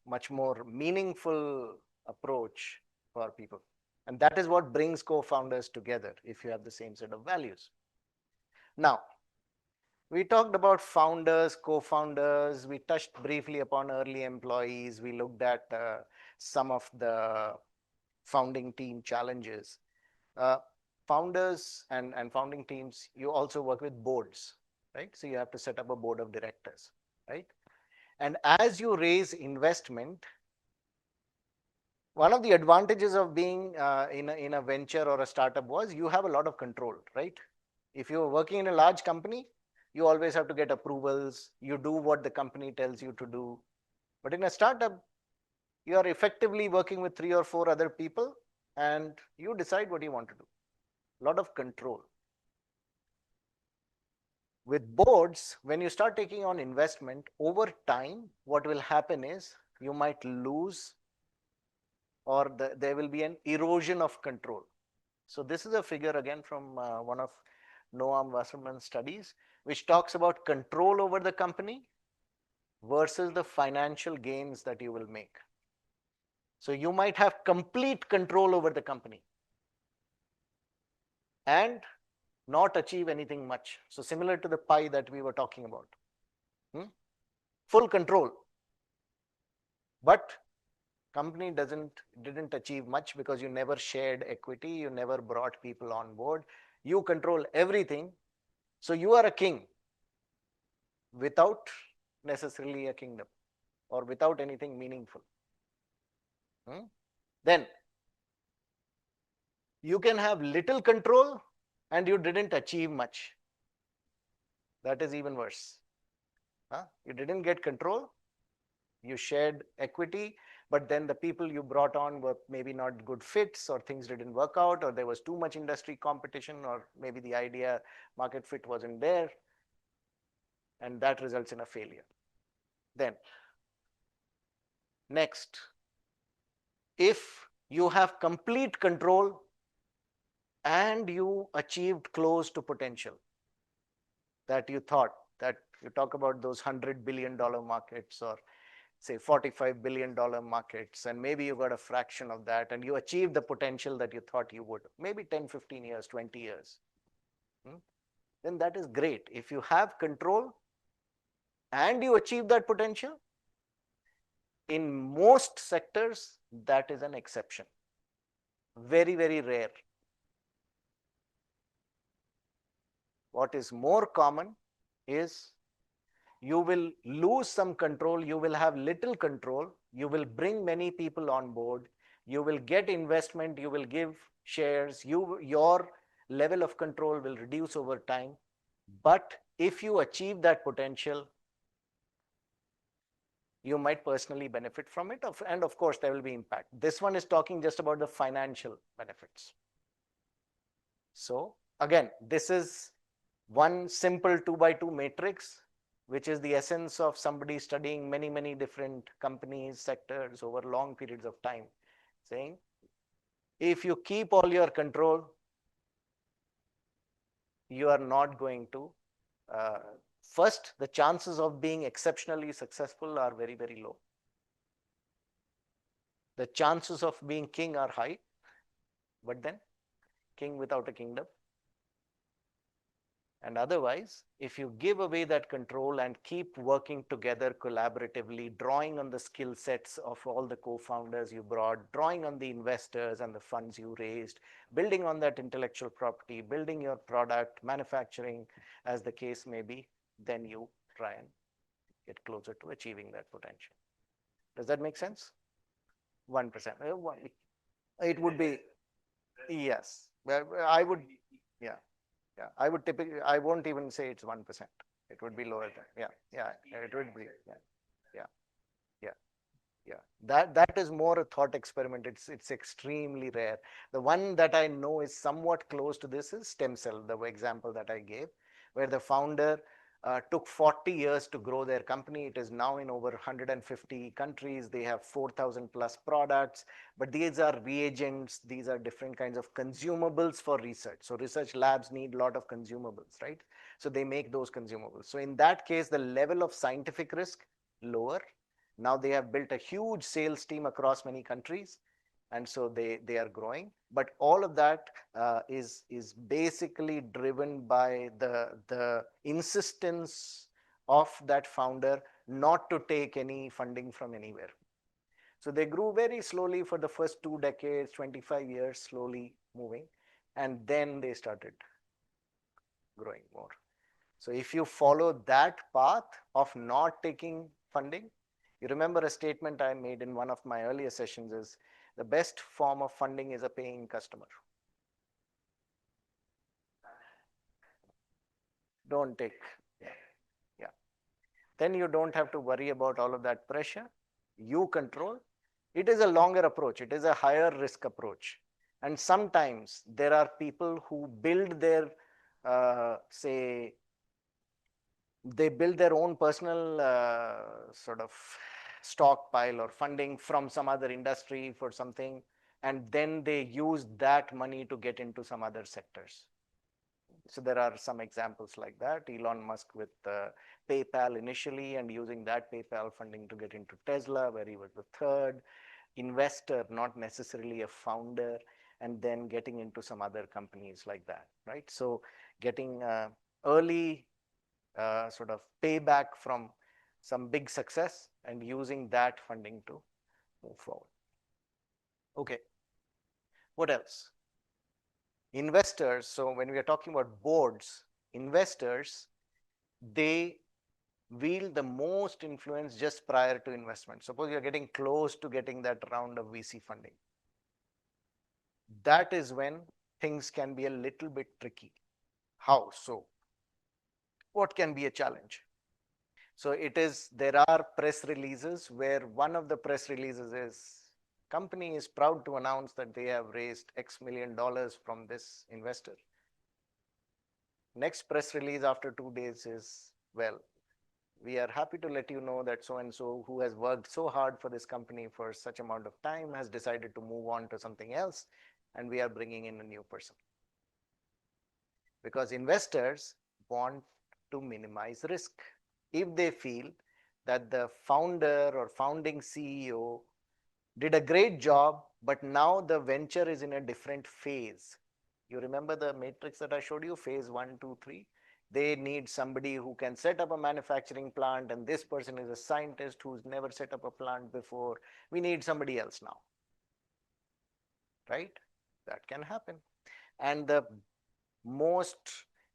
much more meaningful approach for people. And that is what brings co-founders together if you have the same set of values. Now, we talked about founders, co-founders. We touched briefly upon early employees. We looked at some of the founding team challenges. Founders and founding teams, you also work with boards, right? So you have to set up a board of directors, right? And as you raise investment, one of the advantages of being in a venture or a startup was you have a lot of control, right? If you're working in a large company, you always have to get approvals. You do what the company tells you to do. But in a startup, you are effectively working with 3 or 4 other people and you decide what you want to do. A lot of control. With boards, when you start taking on investment, over time, what will happen is you might lose or there will be an erosion of control. So this is a figure again from one of Noam Wasserman's studies, which talks about control over the company versus the financial gains that you will make. So you might have complete control over the company and not achieve anything much. So similar to the pie that we were talking about. Full control. But company didn't achieve much because you never shared equity, you never brought people on board. You control everything. So you are a king without necessarily a kingdom or without anything meaningful. Then you can have little control and you didn't achieve much. That is even worse. You didn't get control, you shared equity, but then the people you brought on were maybe not good fits or things didn't work out or there was too much industry competition or maybe the idea market fit wasn't there and that results in a failure. Then next, if you have complete control and you achieved close to potential that you thought, that you talk about those $100 billion markets or say $45 billion markets, and maybe you got a fraction of that and you achieved the potential that you thought you would, maybe 10, 15 years, 20 years, then that is great. If you have control and you achieve that potential, in most sectors, that is an exception. Very, very rare. What is more common is you will lose some control, you will have little control, you will bring many people on board, you will get investment, you will give shares, your level of control will reduce over time, but if you achieve that potential, you might personally benefit from it, and of course there will be impact. This one is talking just about the financial benefits. So again, this is one simple 2x2 matrix, which is the essence of somebody studying many different companies, sectors over long periods of time, saying if you keep all your control, you are not going to, first, the chances of being exceptionally successful are very low. The chances of being king are high, but then king without a kingdom. And otherwise, if you give away that control and keep working together collaboratively, drawing on the skill sets of all the co-founders you brought, drawing on the investors and the funds you raised, building on that intellectual property, building your product, manufacturing, as the case may be, then you try and get closer to achieving that potential. Does that make sense? 1%. It would be, yes. I would, yeah. Yeah, I would typically, I won't even say it's 1%. It would be lower than, yeah, it would be, yeah. That is more a thought experiment. It's extremely rare. The one that I know is somewhat close to this is stem cell, the example that I gave, where the founder took 40 years to grow their company. It is now in over 150 countries. They have 4,000 plus products, but these are reagents. These are different kinds of consumables for research. So research labs need a lot of consumables, right? So they make those consumables. So in that case, the level of scientific risk, lower. Now they have built a huge sales team across many countries, and so they are growing. But all of that is basically driven by the insistence of that founder not to take any funding from anywhere. So they grew very slowly for the first 2 decades, 25 years, slowly moving, and then they started growing more. So if you follow that path of not taking funding, you remember a statement I made in one of my earlier sessions is the best form of funding is a paying customer. Don't take, yeah. Then you don't have to worry about all of that pressure. You control. It is a longer approach. It is a higher risk approach. And sometimes there are people who build their, say, they build their own personal sort of stockpile or funding from some other industry for something, and then they use that money to get into some other sectors. So there are some examples like that. Elon Musk with PayPal initially, and using that PayPal funding to get into Tesla, where he was the third investor, not necessarily a founder, and then getting into some other companies like that, right? So getting early sort of payback from some big success and using that funding to move forward. Okay, what else? Investors. So when we are talking about boards, investors, they wield the most influence just prior to investment. Suppose you're getting close to getting that round of VC funding. That is when things can be a little bit tricky. How so? What can be a challenge? So it is, there are press releases where one of the press releases is company is proud to announce that they have raised X million dollars from this investor. Next press release after 2 days is, well, we are happy to let you know that so-and-so who has worked so hard for this company for such amount of time has decided to move on to something else, and we are bringing in a new person. Because investors want to minimize risk. If they feel that the founder or founding CEO did a great job, but now the venture is in a different phase. You remember the matrix that I showed you, phase 1, 2, 3? They need somebody who can set up a manufacturing plant, and this person is a scientist who's never set up a plant before. We need somebody else now, right? That can happen. And the most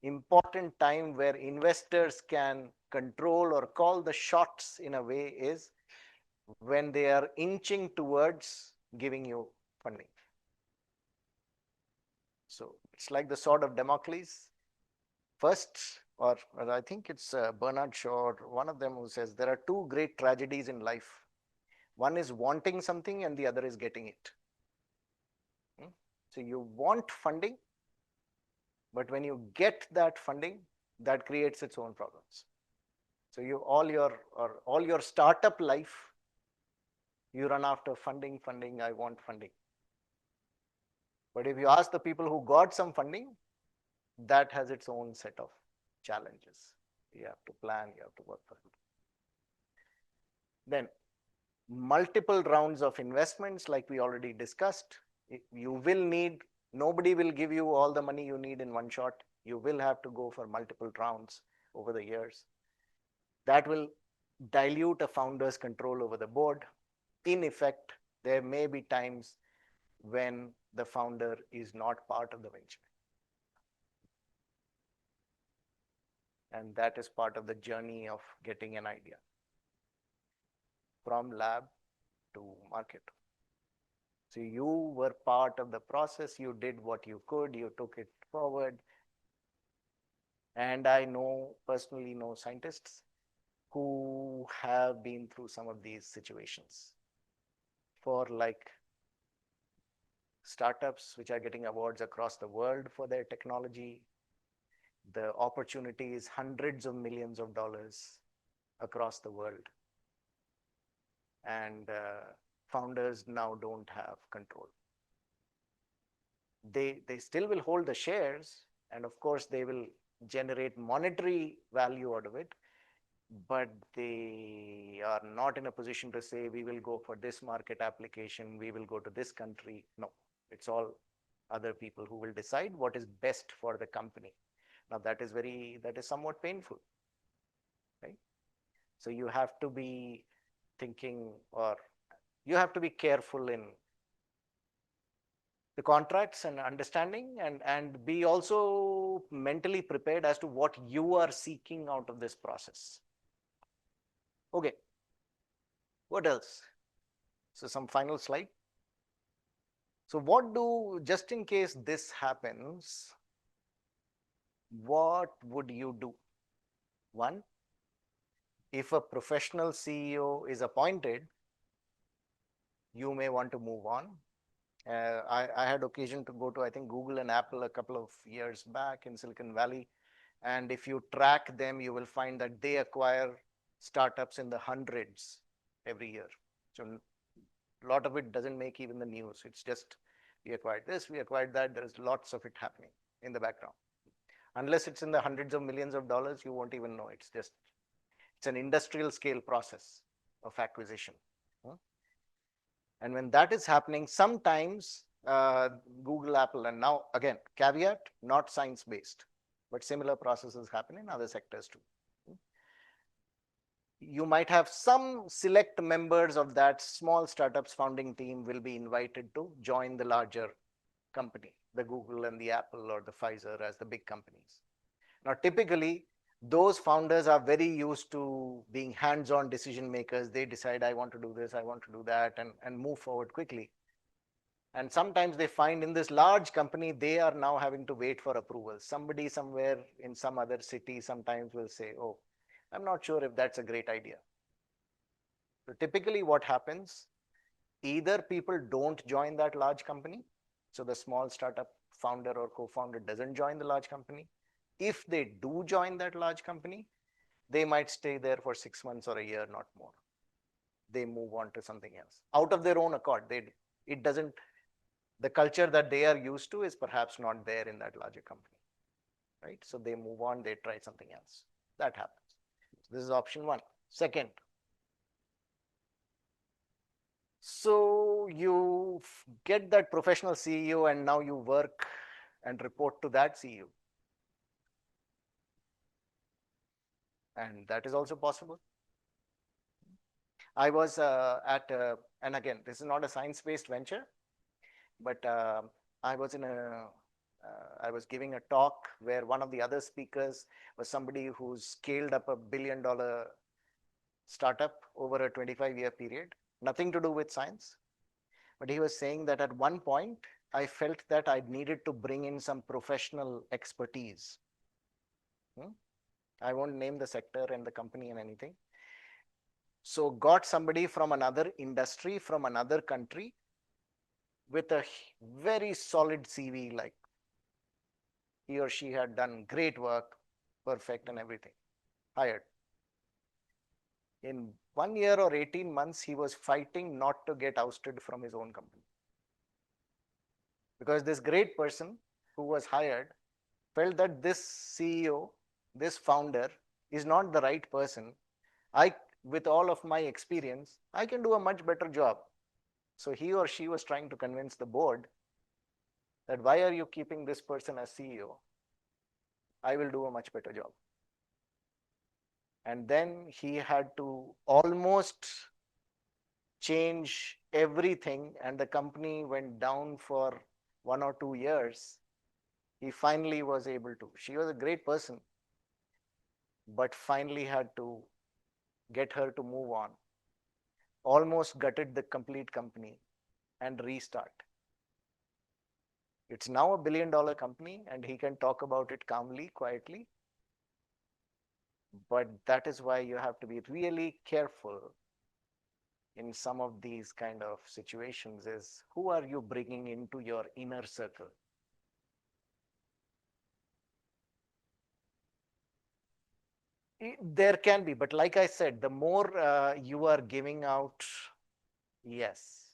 important time where investors can control or call the shots in a way is when they are inching towards giving you funding. So it's like the sword of Damocles. First, or I think it's Bernard Shaw, or one of them, who says there are two great tragedies in life. One is wanting something and the other is getting it. So you want funding, but when you get that funding, that creates its own problems. So all your startup life, you run after funding, I want funding. But if you ask the people who got some funding, that has its own set of challenges. You have to plan, you have to work for it. Then multiple rounds of investments, like we already discussed. You will need, nobody will give you all the money you need in one shot. You will have to go for multiple rounds over the years. That will dilute a founder's control over the board. In effect, there may be times when the founder is not part of the venture. And that is part of the journey of getting an idea from lab to market. So you were part of the process, you did what you could, you took it forward. And I personally know scientists who have been through some of these situations for like startups which are getting awards across the world for their technology. The opportunity is hundreds of millions of dollars across the world. And founders now don't have control. They still will hold the shares, and of course they will generate monetary value out of it, but they are not in a position to say, we will go for this market application, we will go to this country. No, it's all other people who will decide what is best for the company. Now that is somewhat painful, right? So you have to be thinking, or you have to be careful in the contracts and understanding, and be also mentally prepared as to what you are seeking out of this process. Okay, what else? So some final slide. So just in case this happens, what would you do? One, if a professional CEO is appointed, you may want to move on. I had occasion to go to, I think, Google and Apple a couple of years back in Silicon Valley. And if you track them, you will find that they acquire startups in the hundreds every year. So a lot of it doesn't make even the news. It's just, we acquired this, we acquired that. There's lots of it happening in the background. Unless it's in the hundreds of millions of dollars, you won't even know. It's an industrial scale process of acquisition. And when that is happening, sometimes Google, Apple, and now again, caveat, not science-based, but similar processes happen in other sectors too. You might have some select members of that small startups founding team will be invited to join the larger company, the Google and the Apple or the Pfizer as the big companies. Now, typically, those founders are very used to being hands-on decision makers. They decide, I want to do this, I want to do that, and move forward quickly. And sometimes they find in this large company, they are now having to wait for approval. Somebody somewhere in some other city sometimes will say, oh, I'm not sure if that's a great idea. So typically what happens, either people don't join that large company. So the small startup founder or co-founder doesn't join the large company. If they do join that large company, they might stay there for 6 months or a year, not more. They move on to something else out of their own accord. The culture that they are used to is perhaps not there in that larger company, right? So they move on, they try something else. That happens. So this is option one. Second, so you get that professional CEO and now you work and report to that CEO. And that is also possible. I was and again, this is not a science-based venture, but I was giving a talk where one of the other speakers was somebody who scaled up $1 billion startup over a 25-year period, nothing to do with science. But he was saying that at one point, I felt that I needed to bring in some professional expertise. I won't name the sector and the company and anything. So got somebody from another industry, from another country, with a very solid CV, like he or she had done great work, perfect and everything, hired. In 1 year or 18 months, he was fighting not to get ousted from his own company. Because this great person who was hired felt that this CEO, this founder, is not the right person. With all of my experience, I can do a much better job. So he or she was trying to convince the board that why are you keeping this person as CEO? I will do a much better job. And then he had to almost change everything, and the company went down for 1 or 2 years. He finally was able to. She was a great person, but finally had to get her to move on. Almost gutted the complete company and restart. It's now $1 billion company, and he can talk about it calmly, quietly. But that is why you have to be really careful in some of these kind of situations, is who are you bringing into your inner circle? There can be, but like I said, the more you are giving out, yes.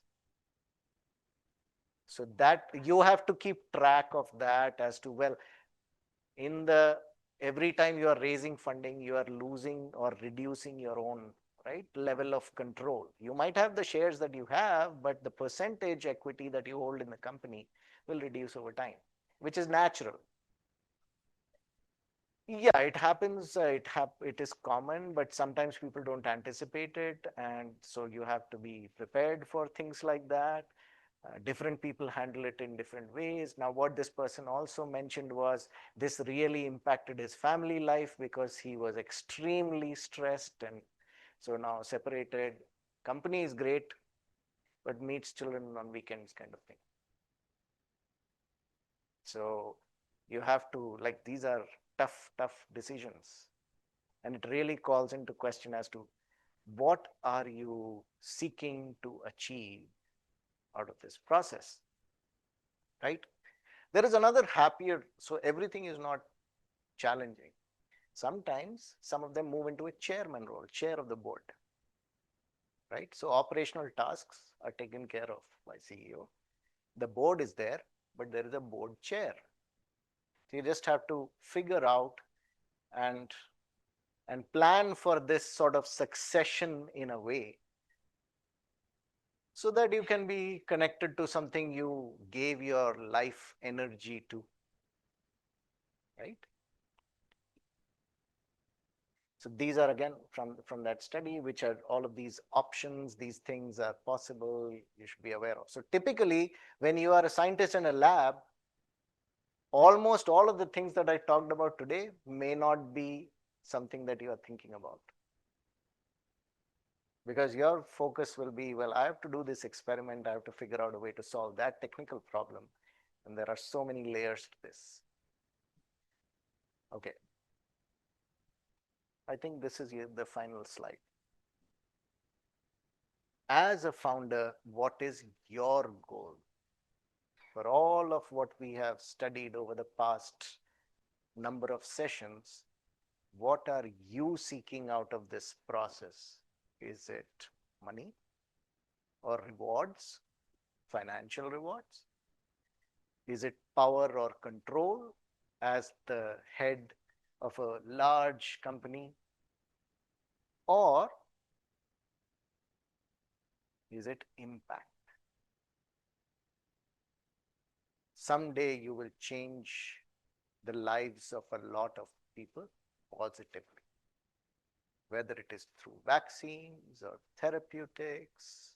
So that you have to keep track of that as to, well, every time you are raising funding, you are losing or reducing your own level of control. You might have the shares that you have, but the percentage equity that you hold in the company will reduce over time, which is natural. Yeah, it happens. It is common, but sometimes people don't anticipate it, and so you have to be prepared for things like that. Different people handle it in different ways. Now, what this person also mentioned was this really impacted his family life because he was extremely stressed, and so now separated. Company is great, but meets children on weekends, kind of thing. So you have to, like, these are tough decisions. And it really calls into question as to what are you seeking to achieve out of this process, right? There is another happier, so everything is not challenging. Sometimes some of them move into a chairman role, chair of the board, right? So operational tasks are taken care of by CEO. The board is there, but there is a board chair. So you just have to figure out and plan for this sort of succession in a way so that you can be connected to something you gave your life energy to, right? So these are again from that study, which are all of these options, these things are possible, you should be aware of. So typically, when you are a scientist in a lab, almost all of the things that I talked about today may not be something that you are thinking about. Because your focus will be, well, I have to do this experiment, I have to figure out a way to solve that technical problem. And there are so many layers to this. Okay. I think this is the final slide. As a founder, what is your goal? For all of what we have studied over the past number of sessions, what are you seeking out of this process? Is it money or rewards, financial rewards? Is it power or control as the head of a large company? Or is it impact? Someday you will change the lives of a lot of people positively, whether it is through vaccines or therapeutics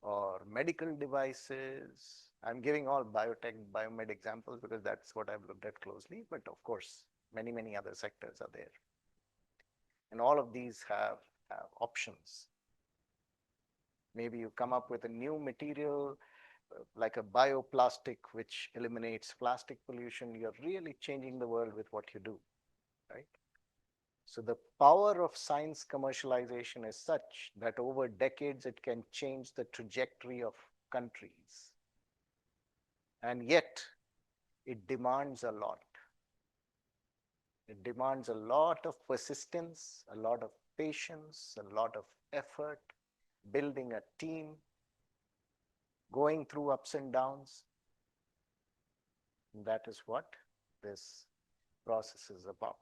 or medical devices. I'm giving all biotech, biomed examples because that's what I've looked at closely, but of course, many other sectors are there. And all of these have options. Maybe you come up with a new material like a bioplastic which eliminates plastic pollution. You're really changing the world with what you do. right? So the power of science commercialization is such that over decades it can change the trajectory of countries. And yet it demands a lot. It demands a lot of persistence, a lot of patience, a lot of effort, building a team, going through ups and downs. And that is what this process is about.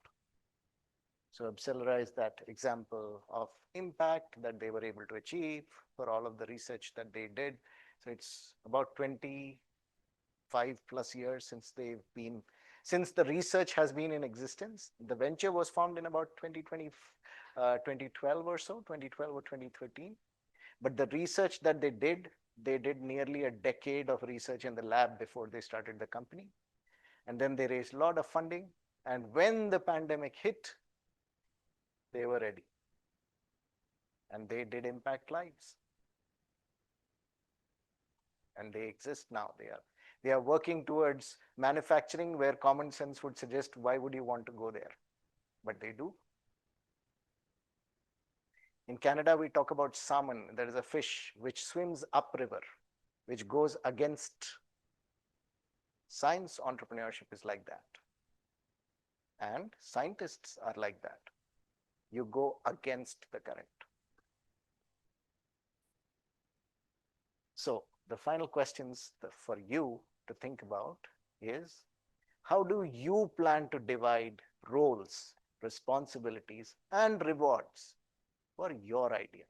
So Abcelera is that example of impact that they were able to achieve for all of the research that they did. So it's about 25 plus years since the research has been in existence. The venture was formed in about 2012 or so, 2012 or 2013. But the research that they did nearly a decade of research in the lab before they started the company. And then they raised a lot of funding. And when the pandemic hit, they were ready. And they did impact lives. And they exist now. They are working towards manufacturing where common sense would suggest, why would you want to go there? But they do. In Canada, we talk about salmon. There is a fish which swims upriver, which goes against science. Entrepreneurship is like that. And scientists are like that. You go against the current. So the final questions for you to think about is, how do you plan to divide roles, responsibilities, and rewards for your idea?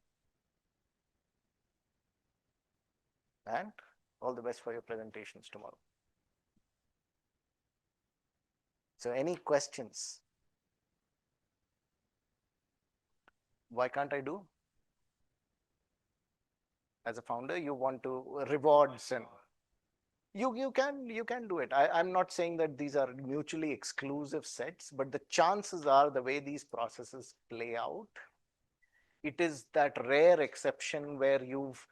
And all the best for your presentations tomorrow. So any questions? Why can't I do? As a founder, you want to rewards, and you can do it. I'm not saying that these are mutually exclusive sets, but the chances are, the way these processes play out, it is that rare exception where you've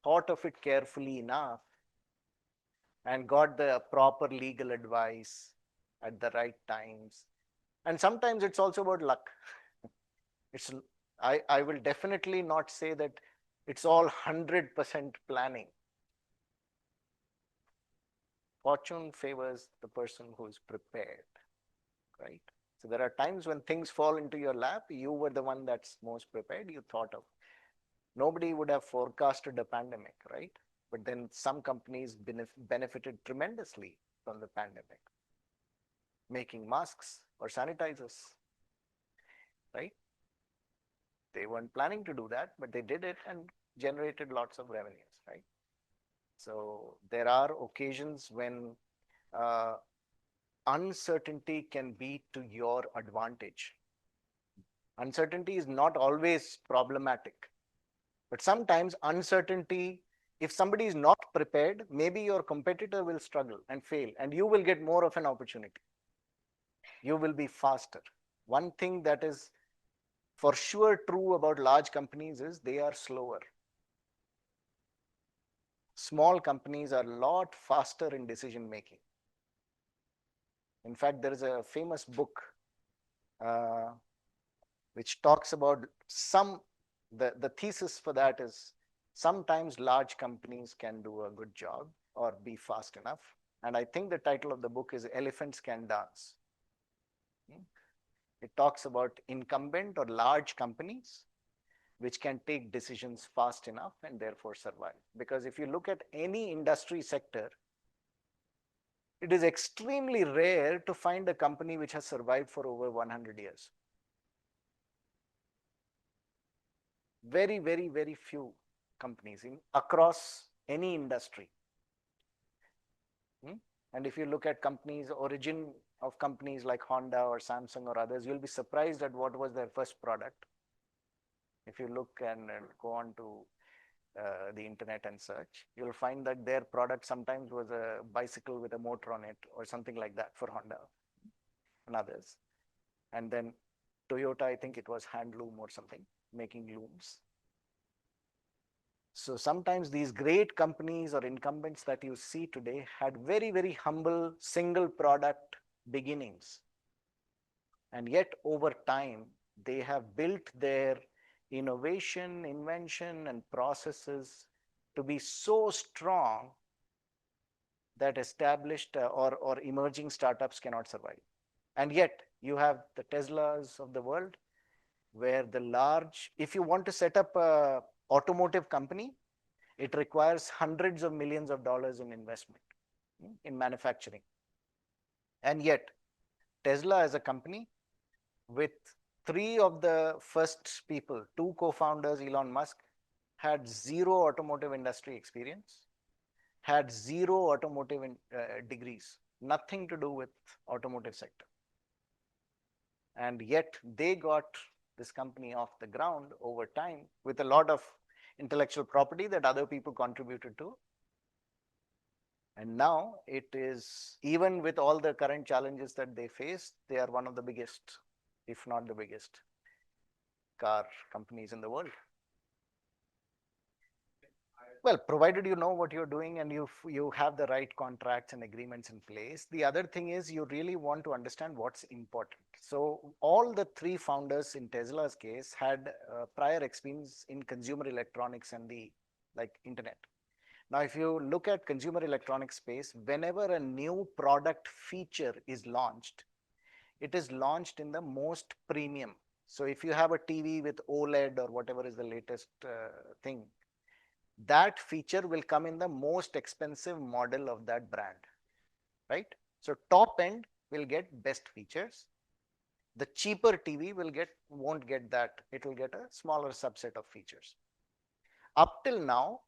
thought of it carefully enough and got the proper legal advice at the right times. And sometimes it's also about luck. I will definitely not say that it's all 100% planning. Fortune favors the person who is prepared, right? So there are times when things fall into your lap. You were the one that's most prepared. You thought of. Nobody would have forecasted a pandemic, right? But then some companies benefited tremendously from the pandemic, making masks or sanitizers, right? They weren't planning to do that, but they did it and generated lots of revenues, right? So there are occasions when uncertainty can be to your advantage. Uncertainty is not always problematic, but sometimes uncertainty, if somebody is not prepared, maybe your competitor will struggle and fail, and you will get more of an opportunity. You will be faster. One thing that is for sure true about large companies is they are slower. Small companies are a lot faster in decision making. In fact, there is a famous book which talks about the thesis for that is, sometimes large companies can do a good job or be fast enough. And I think the title of the book is Elephants Can Dance. It talks about incumbent or large companies which can take decisions fast enough and therefore survive. Because if you look at any industry sector, it is extremely rare to find a company which has survived for over 100 years. Very, very, very few companies across any industry. And if you look at companies, origin of companies like Honda or Samsung or others, you'll be surprised at what was their first product. If you look and go on to the internet and search, you'll find that their product sometimes was a bicycle with a motor on it or something like that for Honda and others. And then Toyota, I think it was hand loom or something, making looms. So sometimes these great companies or incumbents that you see today had very, very humble single product beginnings. And yet over time, they have built their innovation, invention, and processes to be so strong that established or emerging startups cannot survive. And yet you have the Teslas of the world, where the large, if you want to set up a automotive company, it requires hundreds of millions of dollars in investment in manufacturing. And yet Tesla as a company, with three of the first people, two co-founders, Elon Musk, had zero automotive industry experience, had zero automotive degrees, nothing to do with automotive sector. And yet they got this company off the ground over time with a lot of intellectual property that other people contributed to. And now it is, even with all the current challenges that they face, they are one of the biggest, if not the biggest, car companies in the world. Well, provided you know what you're doing and you have the right contracts and agreements in place. The other thing is you really want to understand what's important. So all the three founders in Tesla's case had prior experience in consumer electronics and the internet. Now, if you look at consumer electronics space, whenever a new product feature is launched, it is launched in the most premium. So if you have a TV with OLED or whatever is the latest thing, that feature will come in the most expensive model of that brand, right? So top end will get best features. The cheaper TV won't get that. It will get a smaller subset of features. Up till now,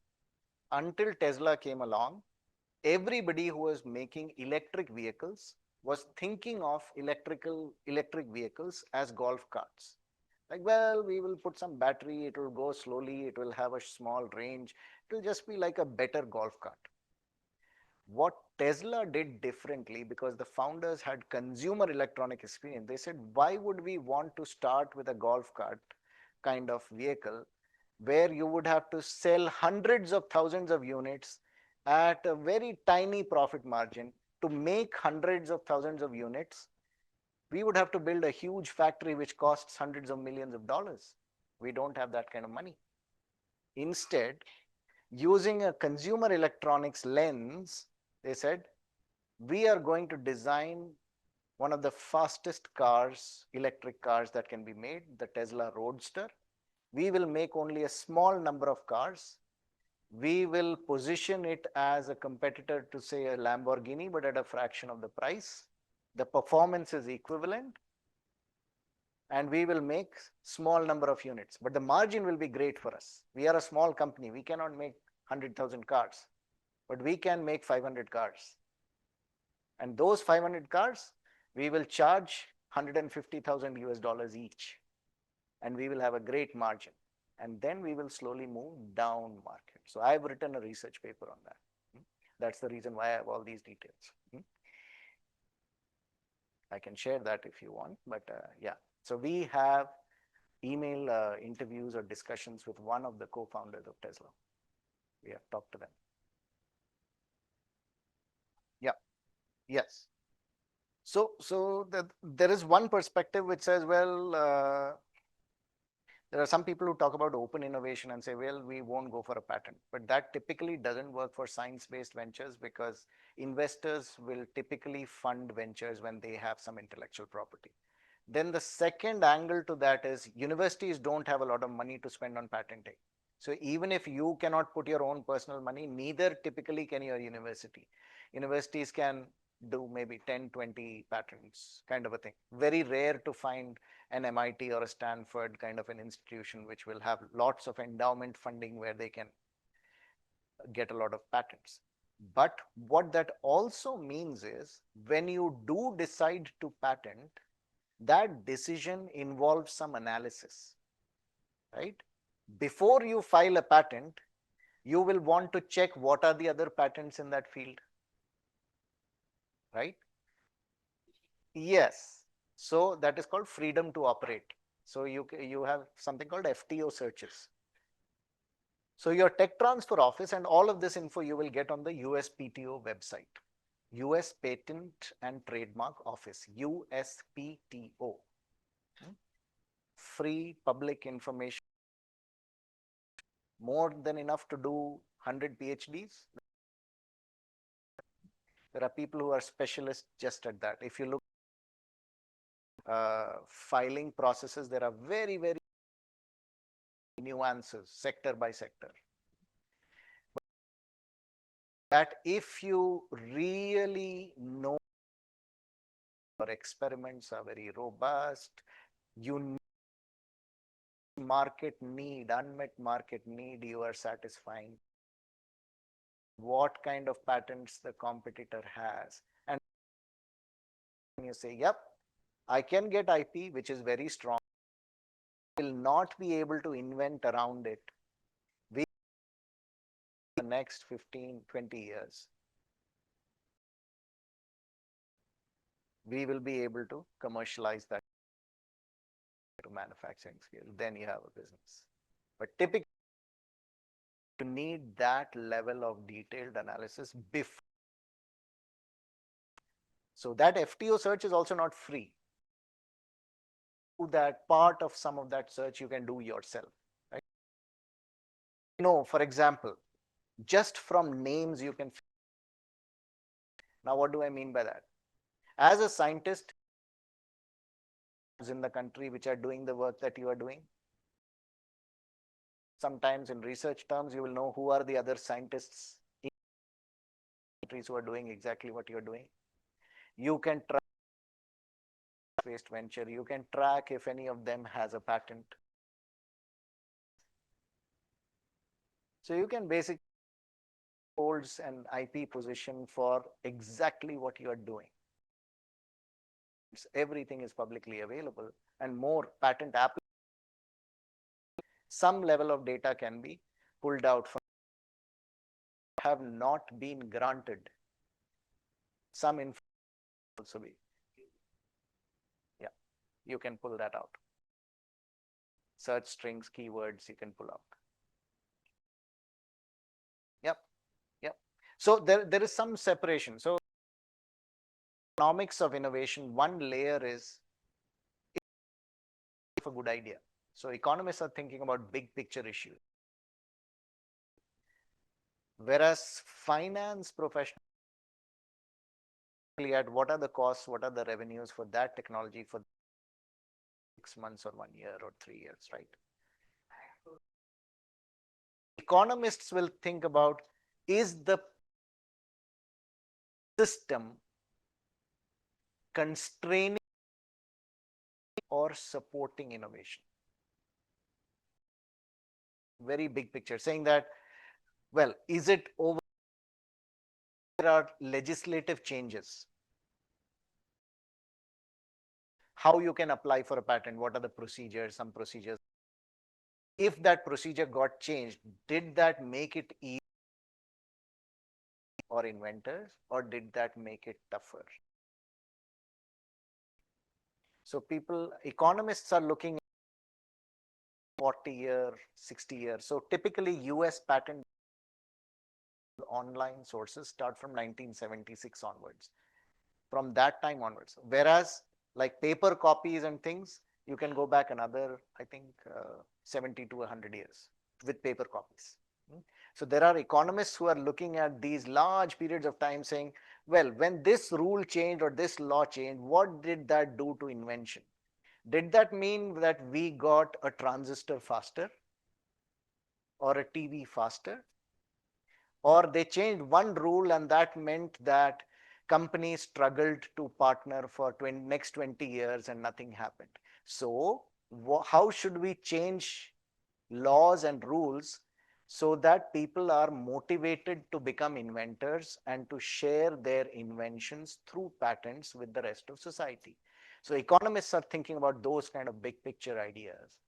until Tesla came along, everybody who was making electric vehicles was thinking of electric vehicles as golf carts. Like, well, we will put some battery, it will go slowly, it will have a small range, it will just be like a better golf cart. What Tesla did differently, because the founders had consumer electronic experience, they said, why would we want to start with a golf cart kind of vehicle where you would have to sell hundreds of thousands of units at a very tiny profit margin to make hundreds of thousands of units? We would have to build a huge factory which costs hundreds of millions of dollars. We don't have that kind of money. Instead, using a consumer electronics lens, they said, we are going to design one of the fastest cars, electric cars that can be made, the Tesla Roadster. We will make only a small number of cars. We will position it as a competitor to, say, a Lamborghini, but at a fraction of the price. The performance is equivalent, and we will make small number of units, but the margin will be great for us. We are a small company. We cannot make 100,000 cars, but we can make 500 cars. And those 500 cars, we will charge 150,000 US dollars each, and we will have a great margin. And then we will slowly move down market. So I've written a research paper on that. That's the reason why I have all these details. I can share that if you want, but yeah. So we have email interviews or discussions with one of the co-founders of Tesla. We have talked to them. Yeah. Yes. So there is one perspective which says, well, there are some people who talk about open innovation and say, well, we won't go for a patent. But that typically doesn't work for science-based ventures, because investors will typically fund ventures when they have some intellectual property. Then the second angle to that is universities don't have a lot of money to spend on patenting. So even if you cannot put your own personal money, neither typically can your university. Universities can do maybe 10, 20 patents kind of a thing. Very rare to find an MIT or a Stanford kind of an institution which will have lots of endowment funding where they can get a lot of patents. But what that also means is, when you do decide to patent, that decision involves some analysis, right? Before you file a patent, you will want to check what are the other patents in that field, right? Yes. So that is called freedom to operate. So you have something called FTO searches. So your tech transfer office and all of this info you will get on the USPTO website, US Patent and Trademark Office, USPTO. Free public information, more than enough to do 100 PhDs. There are people who are specialists just at that. If you look filing processes, there are very, very nuances sector by sector. But that if you really know your experiments are very robust, you market need, unmet market need you are satisfying, what kind of patents the competitor has, and you say, yep, I can get IP which is very strong, will not be able to invent around it. We the next 15, 20 years, we will be able to commercialize that to manufacturing scale. Then you have a business. But typically, you need that level of detailed analysis before. So that FTO search is also not free. That part of some of that search you can do yourself. Right? For example, just from names you can. Now, what do I mean by that? As a scientist in the country which are doing the work that you are doing, sometimes in research terms, you will know who are the other scientists in countries who are doing exactly what you're doing. You can track waste venture. You can track if any of them has a patent. So you can basically holds an IP position for exactly what you are doing. Everything is publicly available, and more patent applications. Some level of data can be pulled out from have not been granted. Some info also be. Yeah, you can pull that out. Search strings, keywords, you can pull out. Yep, yep. So there is some separation. So economics of innovation, one layer is a good idea. So economists are thinking about big picture issues. Whereas finance professionals at what are the costs, what are the revenues for that technology for 6 months or 1 year or 3 years, right? Economists will think about, is the system constraining or supporting innovation? Very big picture, saying that, well, is it over? There are legislative changes. How you can apply for a patent, what are the procedures, some procedures. If that procedure got changed, did that make it easy for inventors, or did that make it tougher? So economists are looking at 40 year, 60 years. So typically US patent online sources start from 1976 onwards. From that time onwards. Whereas like paper copies and things, you can go back another, I think, 70 to 100 years with paper copies. So there are economists who are looking at these large periods of time saying, well, when this rule changed or this law changed, what did that do to invention? Did that mean that we got a transistor faster or a TV faster? Or they changed one rule and that meant that companies struggled to partner for next 20 years and nothing happened. So how should we change laws and rules so that people are motivated to become inventors and to share their inventions through patents with the rest of society? So economists are thinking about those kind of big picture ideas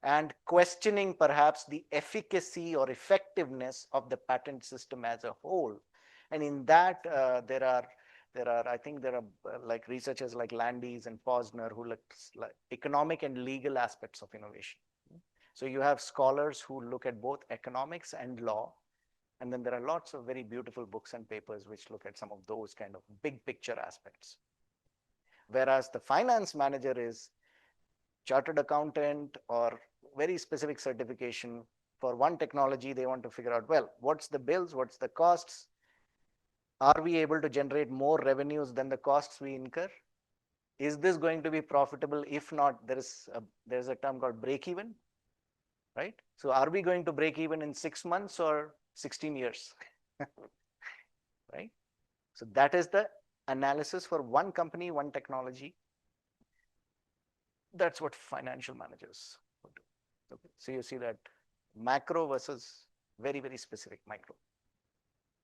and questioning perhaps the efficacy or effectiveness of the patent system as a whole. And in that, I think there are like researchers like Landis and Posner who look like economic and legal aspects of innovation. So you have scholars who look at both economics and law. And then there are lots of very beautiful books and papers which look at some of those kind of big picture aspects. Whereas the finance manager is chartered accountant or very specific certification for one technology. They want to figure out, well, what's the bills, what's the costs? Are we able to generate more revenues than the costs we incur? Is this going to be profitable? If not, there's a term called break even, right? So are we going to break even in 6 months or 16 years? Right? So that is the analysis for one company, one technology. That's what financial managers would do. Okay. So you see that macro versus very, very specific micro.